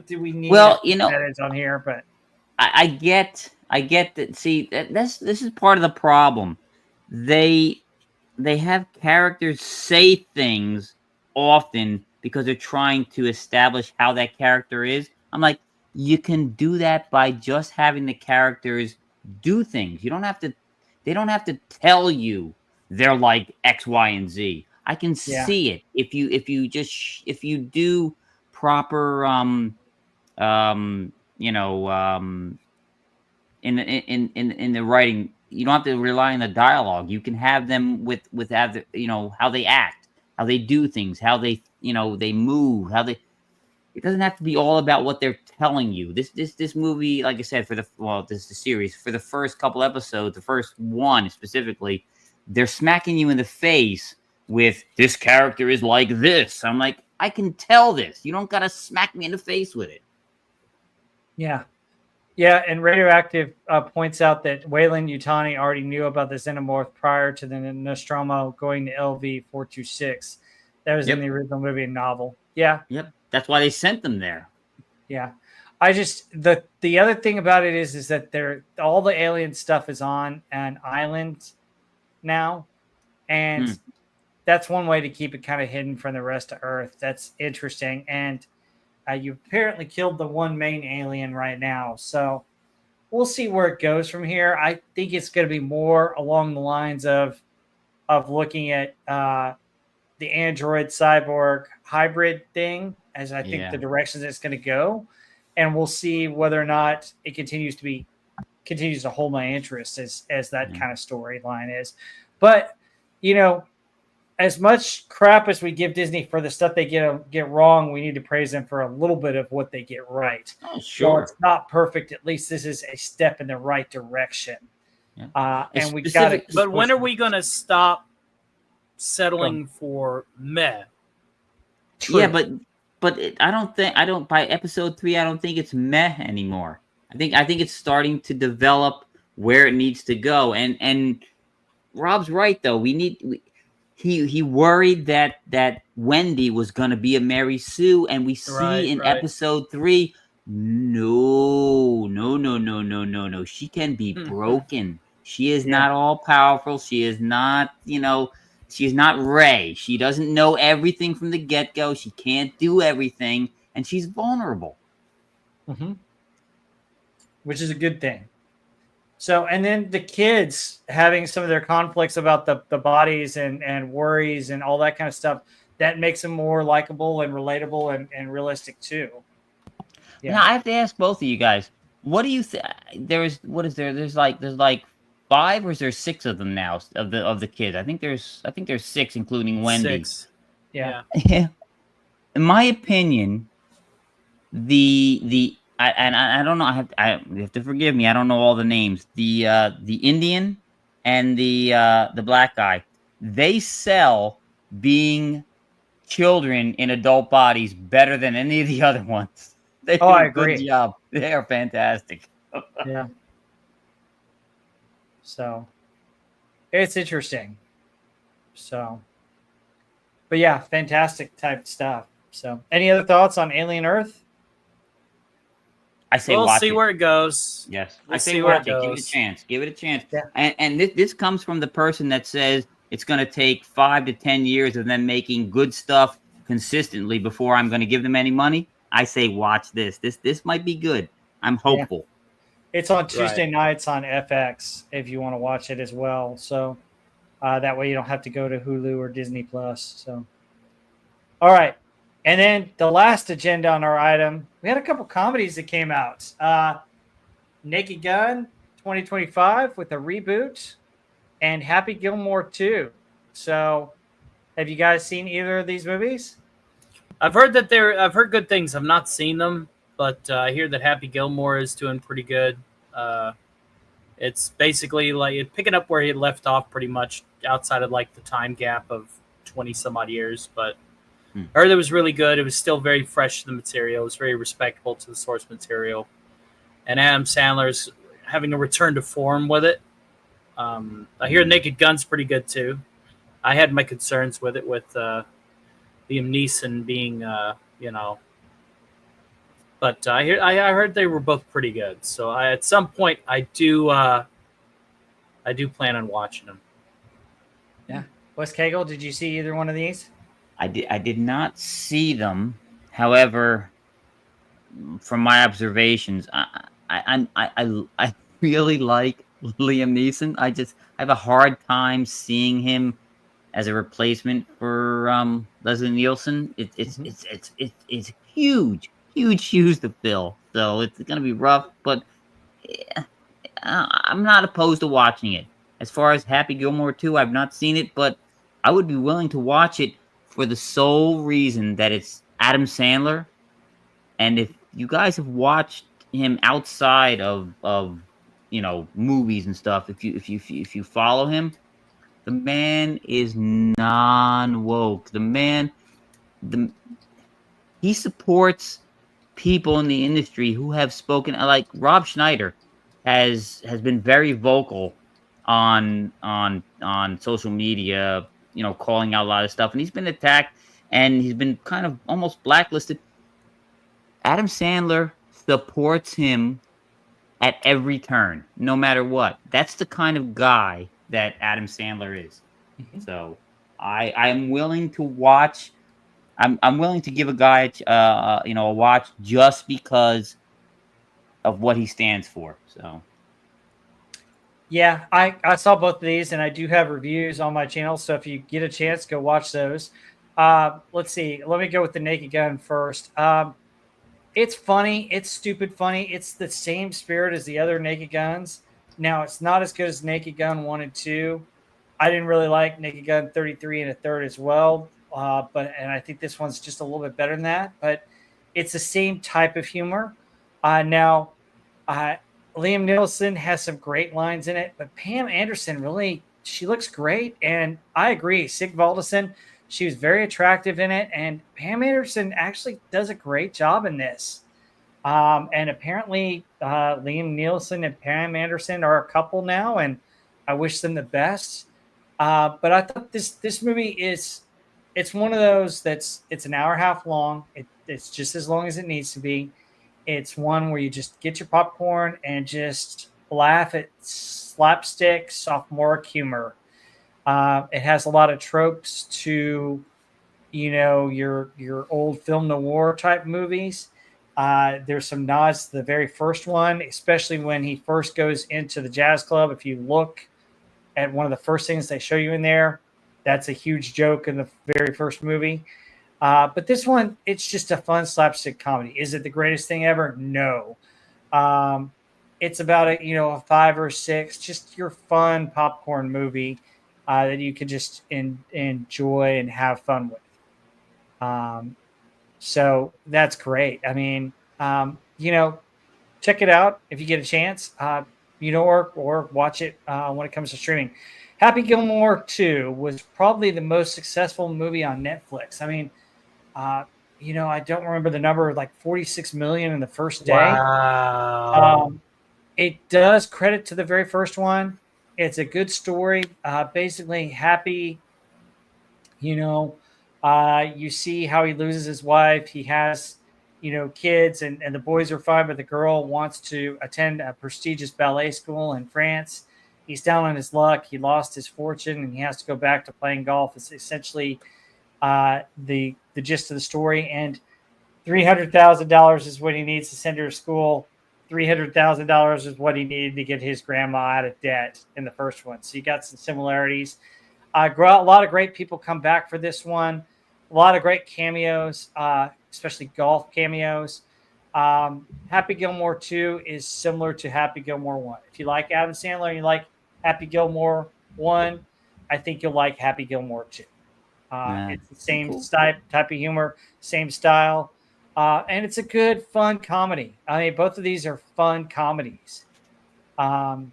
do we need that on here? But I get that. See, this is part of the problem. They have characters say things often because they're trying to establish how that character is. I'm like, you can do that by just having the characters do things. They don't have to tell you they're like X, Y, and Z. I can see it if you do proper in the writing rely on the dialogue. You can have them with how they act, how they do things, how they they move, how they. It doesn't have to be all about what they're telling you. This movie, like I said, this is the series, for the first couple episodes, the first one specifically, they're smacking you in the face with this character is like this. I'm like, I can tell this. You don't gotta smack me in the face with it. Yeah. Yeah, and Radioactive points out that Wayland Yutani already knew about the Xenomorph prior to the Nostromo going to LV-426. That was in the original movie and novel. Yeah. Yep. That's why they sent them there. Yeah. I just the other thing about it is that all the alien stuff is on an island now. And that's one way to keep it kind of hidden from the rest of Earth. That's interesting. And you apparently killed the one main alien right now. So we'll see where it goes from here. I think it's going to be more along the lines of looking at the android cyborg hybrid thing, as I think the directions it's going to go. And we'll see whether or not it continues to hold my interest as that kind of storyline is. But, as much crap as we give Disney for the stuff they get wrong, we need to praise them for a little bit of what they get right. Oh, sure. While it's not perfect, at least this is a step in the right direction. Yeah. And we got to. But when are we going to stop settling for meh? True. Yeah, but by episode 3, I don't think it's meh anymore. I think it's starting to develop where it needs to go. And Rob's right though. He worried that Wendy was going to be a Mary Sue, and we see in episode 3, no. She can be broken. She is not all powerful. She is not, she is not Rey. She doesn't know everything from the get-go. She can't do everything, and she's vulnerable. Mm-hmm. Which is a good thing. So, and then the kids having some of their conflicts about the bodies and worries and all that kind of stuff, that makes them more likable and relatable and realistic too. Yeah. Now I have to ask both of you guys, what do you think? There's 5 or is there 6 of them now of the kids? I think there's 6, including Wendy. 6. Yeah. In my opinion, I don't know. You have to forgive me. I don't know all the names. The Indian and the black guy, they sell being children in adult bodies better than any of the other ones. They do I a agree. good job. They are fantastic. Yeah. So it's interesting. So, but yeah, fantastic type stuff. So, any other thoughts on Alien Earth? I say we'll watch see it. where it goes. Yes, We'll I say see where watch it it. Give it a goes. chance. Give it a chance. Yeah. And this comes from the person that says it's going to take 5 to 10 years of them making good stuff consistently before I'm going to give them any money. I say watch this. This might be good. I'm hopeful. Yeah. It's on Tuesday nights on FX if you want to watch it as well. So that way you don't have to go to Hulu or Disney Plus. So, all right. And then the last agenda on our item, we had a couple comedies that came out. Naked Gun 2025 with a reboot, and Happy Gilmore 2. So, have you guys seen either of these movies? I've heard good things. I've not seen them, but I hear that Happy Gilmore is doing pretty good. It's basically like picking up where he left off, pretty much outside of like the time gap of 20 some odd years, but. I heard it was really good. It was still very fresh to the material. It was very respectable to the source material. And Adam Sandler's having a return to form with it. I hear Naked Gun's pretty good too. I had my concerns with it, with Liam Neeson being, but I heard they were both pretty good. So at some point I do plan on watching them. Yeah. Wes Cagle, did you see either one of these? I did not see them. However, from my observations, I really like Liam Neeson. I have a hard time seeing him as a replacement for Leslie Nielsen. It's huge shoes to fill. So it's gonna be rough. But I'm not opposed to watching it. As far as Happy Gilmore 2, I've not seen it, but I would be willing to watch it for the sole reason that it's Adam Sandler. And if you guys have watched him outside of movies and stuff, if you follow him, the man is non-woke. The he supports people in the industry who have spoken, like Rob Schneider has been very vocal on social media, calling out a lot of stuff, and he's been attacked and he's been kind of almost blacklisted. Adam Sandler supports him at every turn, no matter what. That's the kind of guy that Adam Sandler is. So I'm willing to watch. I'm willing to give a guy a watch just because of what he stands for. So Yeah, I saw both of these, and I do have reviews on my channel. So if you get a chance, go watch those. Let's see. Let me go with the Naked Gun first. It's funny. It's stupid funny. It's the same spirit as the other Naked Guns. Now, it's not as good as Naked Gun 1 and 2. I didn't really like Naked Gun 33 and a third as well. And I think this one's just a little bit better than that. But it's the same type of humor. Now, Liam Neeson has some great lines in it, but Pam Anderson really, she looks great. And I agree. Sig Balduson, she was very attractive in it. And Pam Anderson actually does a great job in this. And apparently Liam Neeson and Pam Anderson are a couple now, and I wish them the best. But I thought this movie it's one of those it's an hour and a half long. It's just as long as it needs to be. It's one where you just get your popcorn and just laugh at slapstick sophomoric humor. It has a lot of tropes to, your old film noir type movies. There's some nods to the very first one, especially when he first goes into the jazz club. If you look at one of the first things they show you in there, that's a huge joke in the very first movie. But this one, it's just a fun slapstick comedy. Is it the greatest thing ever? No. It's about a 5 or 6, just your fun popcorn movie that you can just enjoy and have fun with. So that's great. I mean, check it out if you get a chance, or watch it when it comes to streaming. Happy Gilmore 2 was probably the most successful movie on Netflix. I mean, I don't remember the number, like 46 million in the first day. Wow. It does credit to the very first one. It's a good story. Basically, Happy, you see how he loses his wife. He has, kids, and the boys are fine, but the girl wants to attend a prestigious ballet school in France. He's down on his luck. He lost his fortune, and he has to go back to playing golf. It's essentially the gist of the story. And $300,000 is what he needs to send her to school. $300,000 is what he needed to get his grandma out of debt in the first one. So you got some similarities. A lot of great people come back for this one. A lot of great cameos, especially golf cameos. Happy Gilmore 2 is similar to Happy Gilmore 1. If you like Adam Sandler and you like Happy Gilmore 1, I think you'll like Happy Gilmore 2. It's the same type of humor, same style. And it's a good, fun comedy. I mean, both of these are fun comedies. That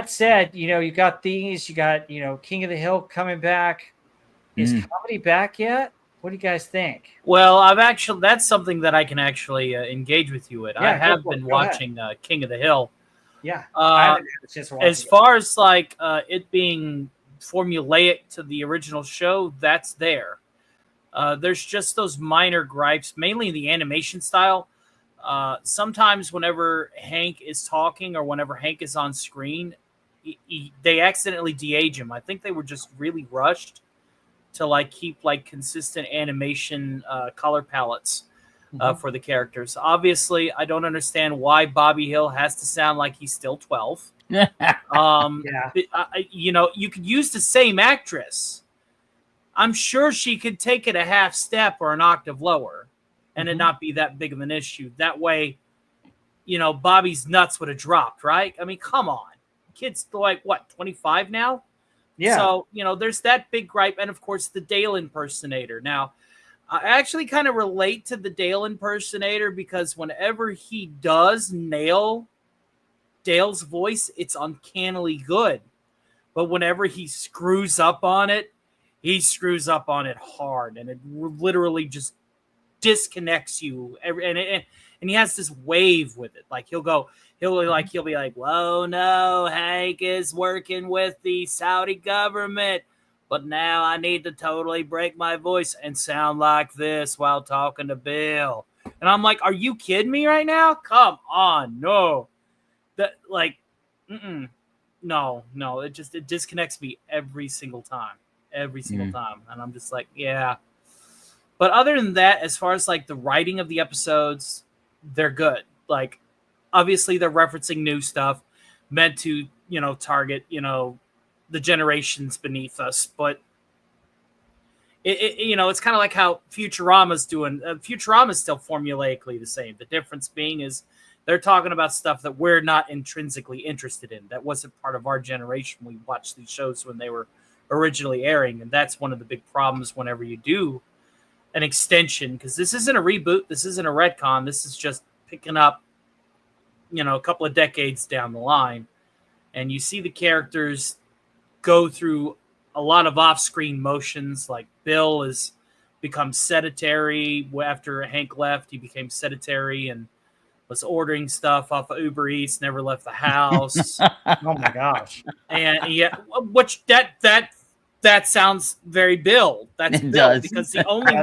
said, you got these. You got, King of the Hill coming back. Is comedy back yet? What do you guys think? Well, that's something that I can actually engage with you with. Yeah, I have been watching King of the Hill. Yeah. As far as like it being formulaic to the original show, that's there. There's just those minor gripes, mainly the animation style. Sometimes whenever Hank is talking or whenever Hank is on screen, they accidentally de-age him. I think they were just really rushed to keep consistent animation color palettes for the characters. Obviously, I don't understand why Bobby Hill has to sound like he's still 12. Yeah. You could use the same actress. I'm sure she could take it a half step or an octave lower and it not be that big of an issue. That way, Bobby's nuts would have dropped, right? I mean, come on. Kid's like, what, 25 now? Yeah. So, there's that big gripe. And, of course, the Dale impersonator. Now, I actually kind of relate to the Dale impersonator because whenever he does nail Dale's voice, it's uncannily good. But whenever he screws up on it, he screws up on it hard. And it literally just disconnects you. And he has this wave with it. Like, he'll be like, whoa, no, Hank is working with the Saudi government, but now I need to totally break my voice and sound like this while talking to Bill. And I'm like, are you kidding me right now? Come on, no. No, it disconnects me every single time. And I'm just like, yeah. But other than that, as far as like the writing of the episodes, they're good. Like, obviously they're referencing new stuff meant to, target, the generations beneath us. But it's kind of like how Futurama's doing. Futurama's still formulaically the same. The difference being is they're talking about stuff that we're not intrinsically interested in. That wasn't part of our generation. We watched these shows when they were originally airing. And that's one of the big problems whenever you do an extension, because this isn't a reboot. This isn't a retcon. This is just picking up, a couple of decades down the line. And you see the characters go through a lot of off-screen motions. Like Bill has become sedentary. After Hank left, he became sedentary and was ordering stuff off of Uber Eats, never left the house. Oh my gosh. And yeah, which that sounds very Bill. That's It Bill does. because the only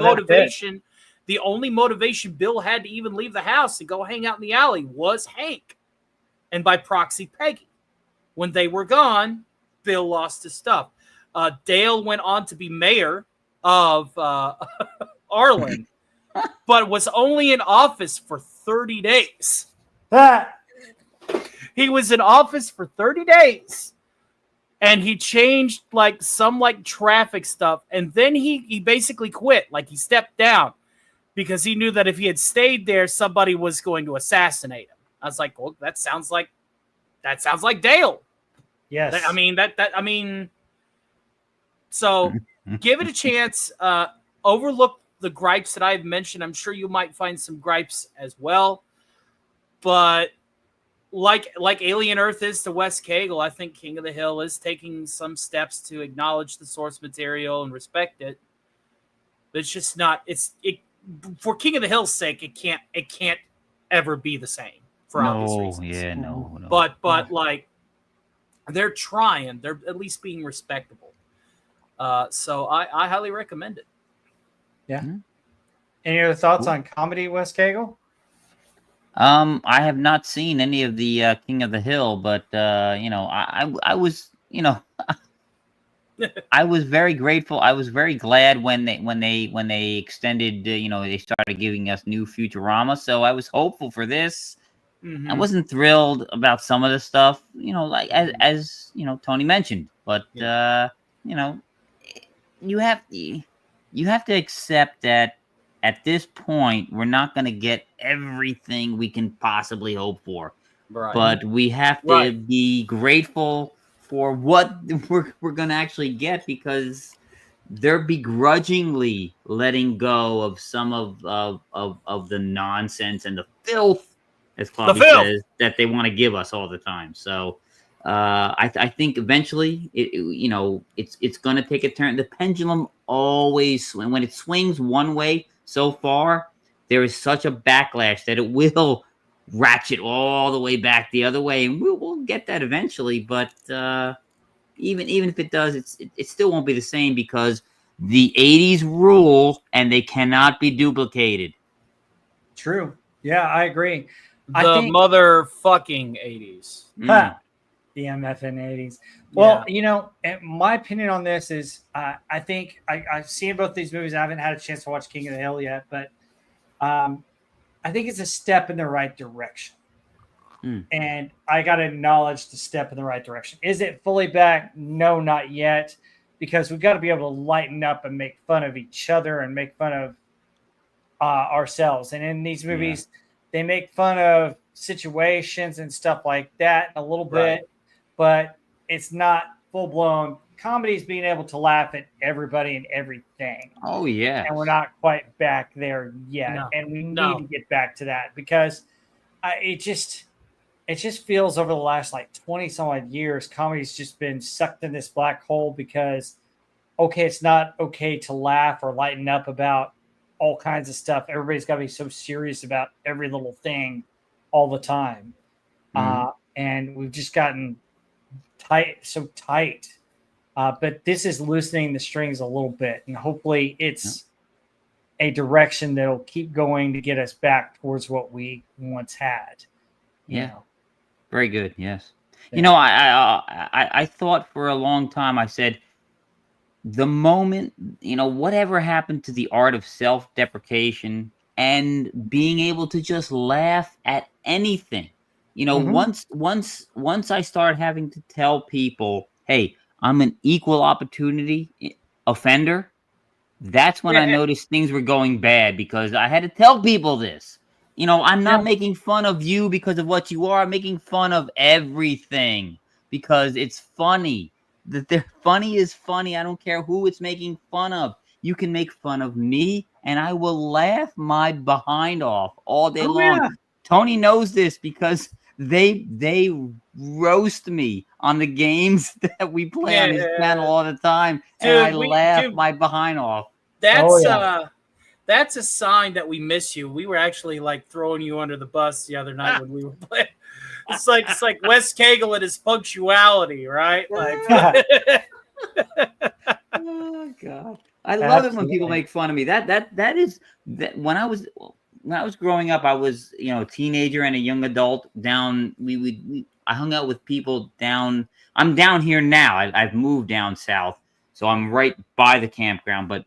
motivation Bill had to even leave the house and go hang out in the alley was Hank, and by proxy Peggy. When they were gone, Bill lost his stuff. Dale went on to be mayor of Arlen, but was only in office for 30 days. He was in office for 30 days. And he changed some traffic stuff. And then he basically quit. Like, he stepped down because he knew that if he had stayed there, somebody was going to assassinate him. I was like, well, that sounds like Dale. Yes. So give it a chance. Overlook the gripes that I've mentioned. I'm sure you might find some gripes as well. But like Alien Earth is to Wes Cagle, I think King of the Hill is taking some steps to acknowledge the source material and respect it. But it's just not. For King of the Hill's sake, it can't ever be the same for obvious reasons. Yeah, no. But they're trying. They're at least being respectable. So I highly recommend it. Yeah. Mm-hmm. Any other thoughts on comedy, Wes Cagle? I have not seen any of the King of the Hill, but I was, I was very grateful. I was very glad when they extended, they started giving us new Futurama. So I was hopeful for this. Mm-hmm. I wasn't thrilled about some of the stuff, like as Tony mentioned, but you have to accept that at this point, we're not going to get everything we can possibly hope for. Right. But we have to be grateful for what we're going to actually get, because they're begrudgingly letting go of some of the nonsense and the filth, as Bobby says, that they want to give us all the time. So I think eventually, it's going to take a turn. The pendulum always, when it swings one way, so far, there is such a backlash that it will ratchet all the way back the other way, and we'll get that eventually. But even if it does, it still won't be the same, because the 80s rule and they cannot be duplicated. True. Yeah, I agree. The motherfucking 80s. The MFN 80s. Well, my opinion on this is I think I've seen both these movies. I haven't had a chance to watch King of the Hill yet, but I think it's a step in the right direction. And I got to acknowledge the step in the right direction. Is it fully back? No, not yet, because we've got to be able to lighten up and make fun of each other and make fun of ourselves. And in these movies, they make fun of situations and stuff like that a little Right. bit, but it's not full blown comedy. Is being able to laugh at everybody and everything. Oh yeah. And we're not quite back there yet. No. And we need No. to get back to that because it just feels over the last like 20 some odd years, comedy's just been sucked in this black hole because, okay, it's not okay to laugh or lighten up about all kinds of stuff. Everybody's got to be so serious about every little thing all the time. And we've just gotten so tight. But this is loosening the strings a little bit. And hopefully it's a direction that'll keep going to get us back towards what we once had. You know? Very good. Yes. Yeah. You know, I thought for a long time, I said, the moment, you know, whatever happened to the art of self-deprecation and being able to just laugh at anything, you know, once I started having to tell people, hey, I'm an equal opportunity offender, that's when I noticed things were going bad because I had to tell people this. You know, I'm not making fun of you because of what you are. I'm making fun of everything because it's funny. Funny is funny. I don't care who it's making fun of. You can make fun of me, and I will laugh my behind off all day long. Yeah. Tony knows this because they roast me on the games that we play on his channel all the time, and I laugh my behind off. That's a sign that we miss you. We were actually like throwing you under the bus the other night when we were playing. It's like Wes Cagle and his punctuality, right? Like, oh God, I love it when people make fun of me. That is when I was growing up, I was, you know, a teenager and a young adult down. I hung out with people down. I'm down here now. I've moved down south, so I'm right by the campground. But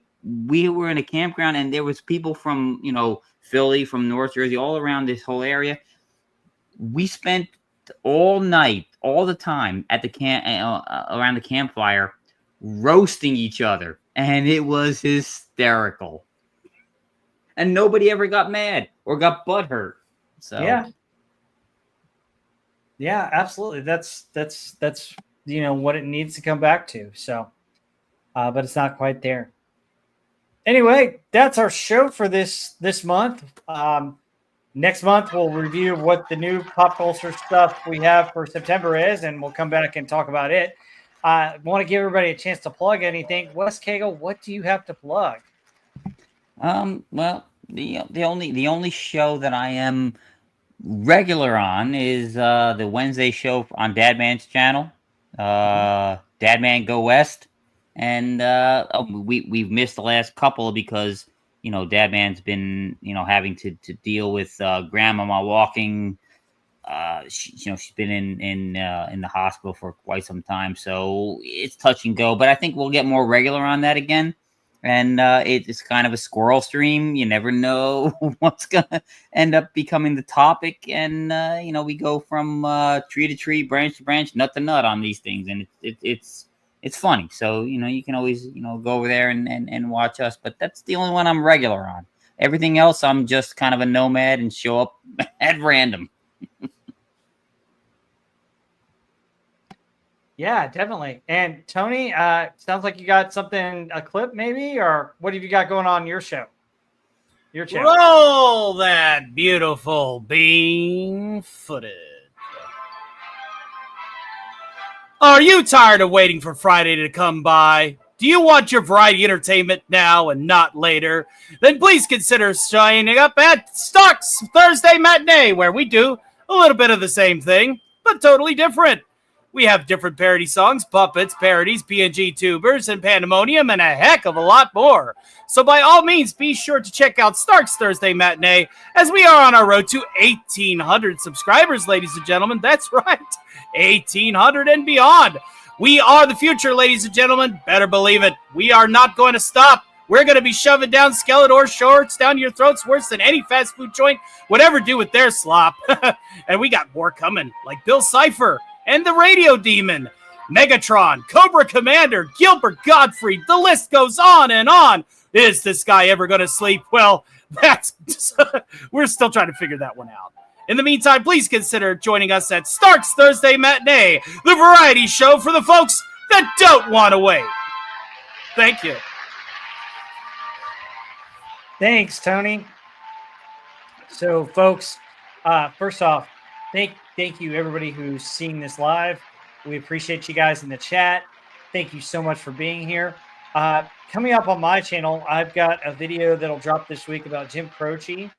we were in a campground, and there was people from, you know, Philly, from North Jersey, all around this whole area. We spent all night, all the time at the around the campfire, roasting each other, and it was hysterical. And nobody ever got mad or got butthurt. So yeah, absolutely. That's you know what it needs to come back to. So, but it's not quite there. Anyway, that's our show for this month. Next month, we'll review what the new pop culture stuff we have for September is, and we'll come back and talk about it. I want to give everybody a chance to plug anything. Wes Cagle, what do you have to plug? Well, the only show that I am regular on is the Wednesday show on Dadman's channel, Dadman Go West, and we've missed the last couple because, you know, Dadman's been, you know, having to deal with grandmama walking. She's been in the hospital for quite some time, so it's touch and go. But I think we'll get more regular on that again. And it's kind of a squirrel stream. You never know what's gonna end up becoming the topic. And you know, we go from tree to tree, branch to branch, nut to nut on these things, and it's funny. So, you know, you can always, you know, go over there and watch us. But that's the only one I'm regular on. Everything else, I'm just kind of a nomad and show up at random. Yeah, definitely. And Tony, sounds like you got something, a clip maybe, or what have you got going on in your show? Your channel. roll that beautiful bean footage. Are you tired of waiting for Friday to come by? Do you want your variety entertainment now and not later? Then please consider signing up at Stark's Thursday Matinee, where we do a little bit of the same thing, but totally different. We have different parody songs, puppets, parodies, PNG tubers, and pandemonium, and a heck of a lot more. So by all means, be sure to check out Stark's Thursday Matinee, as we are on our road to 1,800 subscribers, ladies and gentlemen. That's right, 1,800 and beyond. We are the future, ladies and gentlemen. Better believe it. We are not going to stop. We're going to be shoving down Skeletor shorts down your throats worse than any fast food joint would ever do with their slop. And we got more coming, like Bill Cipher and the Radio Demon, Megatron, Cobra Commander, Gilbert Gottfried. The list goes on and on. Is this guy ever going to sleep? Well, we're still trying to figure that one out. In the meantime, please consider joining us at Stark's Thursday Matinee, the variety show for the folks that don't want to wait. Thank you. Thanks, Tony. So, folks, first off, thank you everybody who's seeing this live. We appreciate you guys in the chat. Thank you so much for being here. Coming up on my channel, I've got a video that'll drop this week about Jim Croce.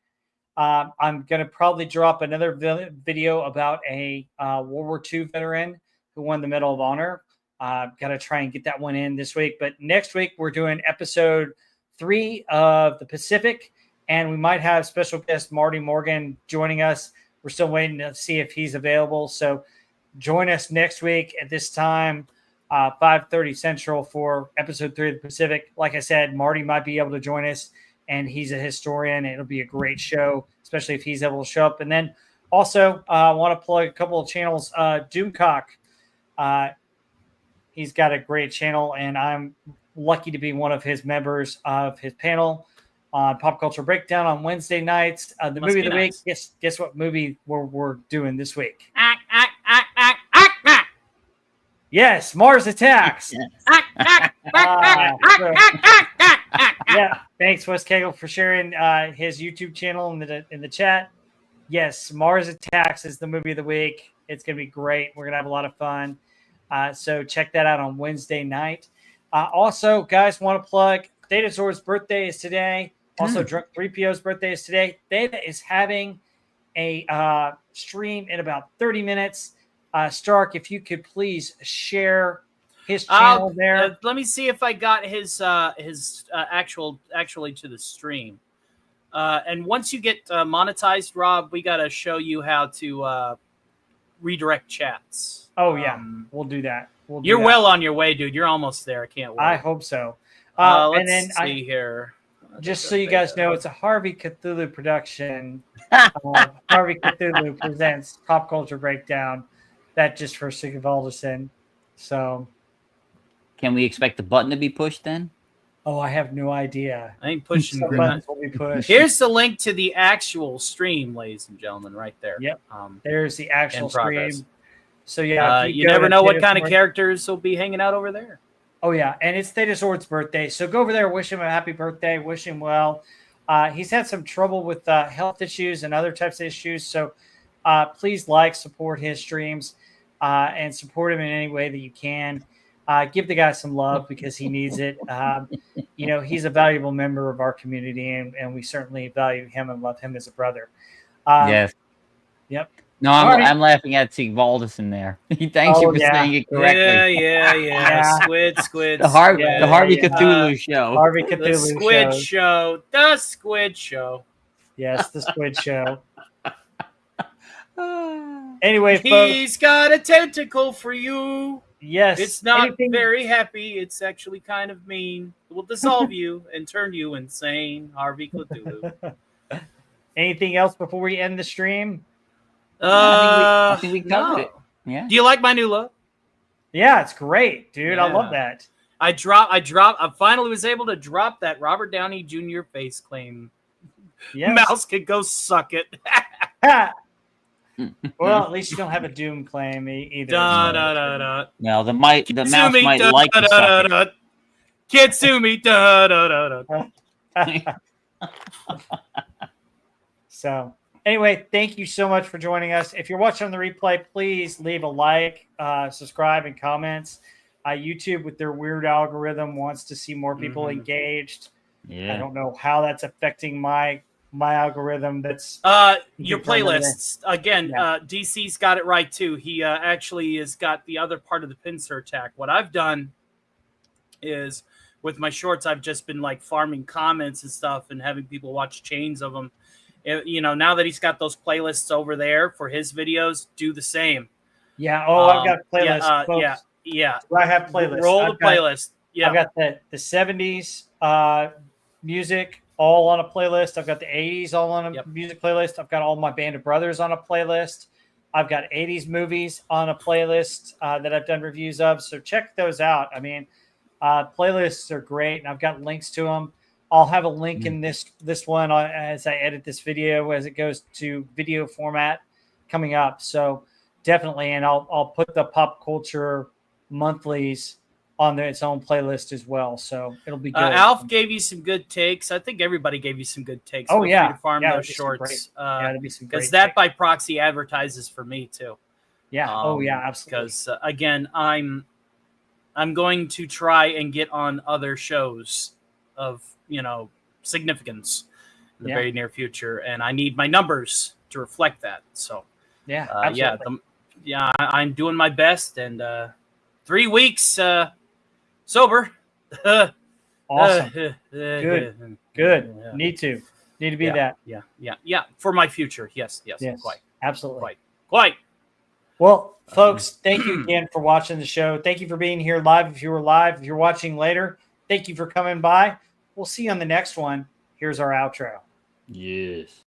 I'm going to probably drop another video about a World War II veteran who won the Medal of Honor. Got to try and get that one in this week. But next week, we're doing episode 3 of the Pacific, and we might have special guest Marty Morgan joining us. We're still waiting to see if he's available. So join us next week at this time, 5:30 Central for episode 3 of the Pacific. Like I said, Marty might be able to join us, and he's a historian. It'll be a great show, especially if he's able to show up. And then also, I want to plug a couple of channels. Doomcock, he's got a great channel, and I'm lucky to be one of his members of his panel on Pop Culture Breakdown on Wednesday nights. The movie of the week. Guess what movie we're doing this week? Yes, Mars Attacks. Yeah, thanks Wes Cagle for sharing his YouTube channel in the chat. Yes, Mars Attacks is the movie of the week. It's gonna be great. We're gonna have a lot of fun. So check that out on Wednesday night. Also, guys, want to plug Theta Zor's birthday is today. Also, Drunk 3PO's birthday is today. Theta is having a stream in about 30 minutes. Stark, if you could please share his channel there. Let me see if I got his actually to the stream. And once you get monetized, Rob, we got to show you how to redirect chats. Oh, yeah. We'll do that. You're well on your way, dude. You're almost there. I can't wait. I hope so. Let's see here. Just so you guys know, it's a Harvey Cthulhu production. Harvey Cthulhu presents Pop Culture Breakdown. That just for Sig Alderson. So, can we expect the button to be pushed then? Oh, I have no idea. I ain't pushing the buttons will be pushed. Here's the link to the actual stream, ladies and gentlemen, right there. Yep. There's the actual stream. Progress. So yeah, you never know what kind of characters will be hanging out over there. Oh yeah, and it's Theta Zord's birthday, so go over there, wish him a happy birthday, wish him well. He's had some trouble with health issues and other types of issues, so please support his streams, and support him in any way that you can. Give the guy some love because he needs it. He's a valuable member of our community, and we certainly value him and love him as a brother. Yes. Yep. No, I'm laughing at Sigvaldason there. He thanks you for saying it correctly. Yeah. Squid. The Harvey Cthulhu show. Harvey Cthulhu the Squid show. The Squid show. Yes, the Squid show. Anyway, he's got a tentacle for you. Yes. It's not very happy. It's actually kind of mean. It will dissolve you and turn you insane. Harvey Cthulhu. Anything else before we end the stream? I think we covered it. Yeah. Do you like my new look? Yeah, it's great, dude. Yeah. I love that. I finally was able to drop that Robert Downey Jr. face claim. Yes. Mouse could go suck it. Well, at least you don't have a Doom claim either. No, the mouse might like to suck it. Can't sue me. So, anyway, thank you so much for joining us. If you're watching on the replay, please leave a like, subscribe, and comments. YouTube, with their weird algorithm, wants to see more people engaged. Yeah. I don't know how that's affecting my algorithm. That's your playlists again. DC's got it right too. He actually has got the other part of the pincer attack. What I've done is with my shorts, I've just been like farming comments and stuff and having people watch chains of them. Now that he's got those playlists over there for his videos, do the same. Yeah. I've got playlists. Yeah. I have playlists. Roll the playlist. Yeah. I've got the 70s music all on a playlist. I've got the 80s all on a music playlist. I've got all my Band of Brothers on a playlist. I've got 80s movies on a playlist that I've done reviews of. So check those out. I mean, playlists are great, and I've got links to them. I'll have a link in this one as I edit this video as it goes to video format coming up. So definitely, and I'll put the Pop Culture monthlies on its own playlist as well. So it'll be good. Alf gave you some good takes. I think everybody gave you some good takes. Oh, Feel yeah. free to farm Yeah, those it'll be shorts. it'll be some great Because that takes. by proxy advertises for me too. Yeah. Absolutely. Because again, I'm going to try and get on other shows of significance in the very near future, and I need my numbers to reflect that. So absolutely. I'm doing my best, and 3 weeks sober. Awesome. Good. Yeah. Need to be that. Yeah. For my future, yes, quite, absolutely. quite. Well, folks, thank you again for watching the show. Thank you for being here live. If you were live, if you're watching later, thank you for coming by. We'll see you on the next one. Here's our outro. Yes.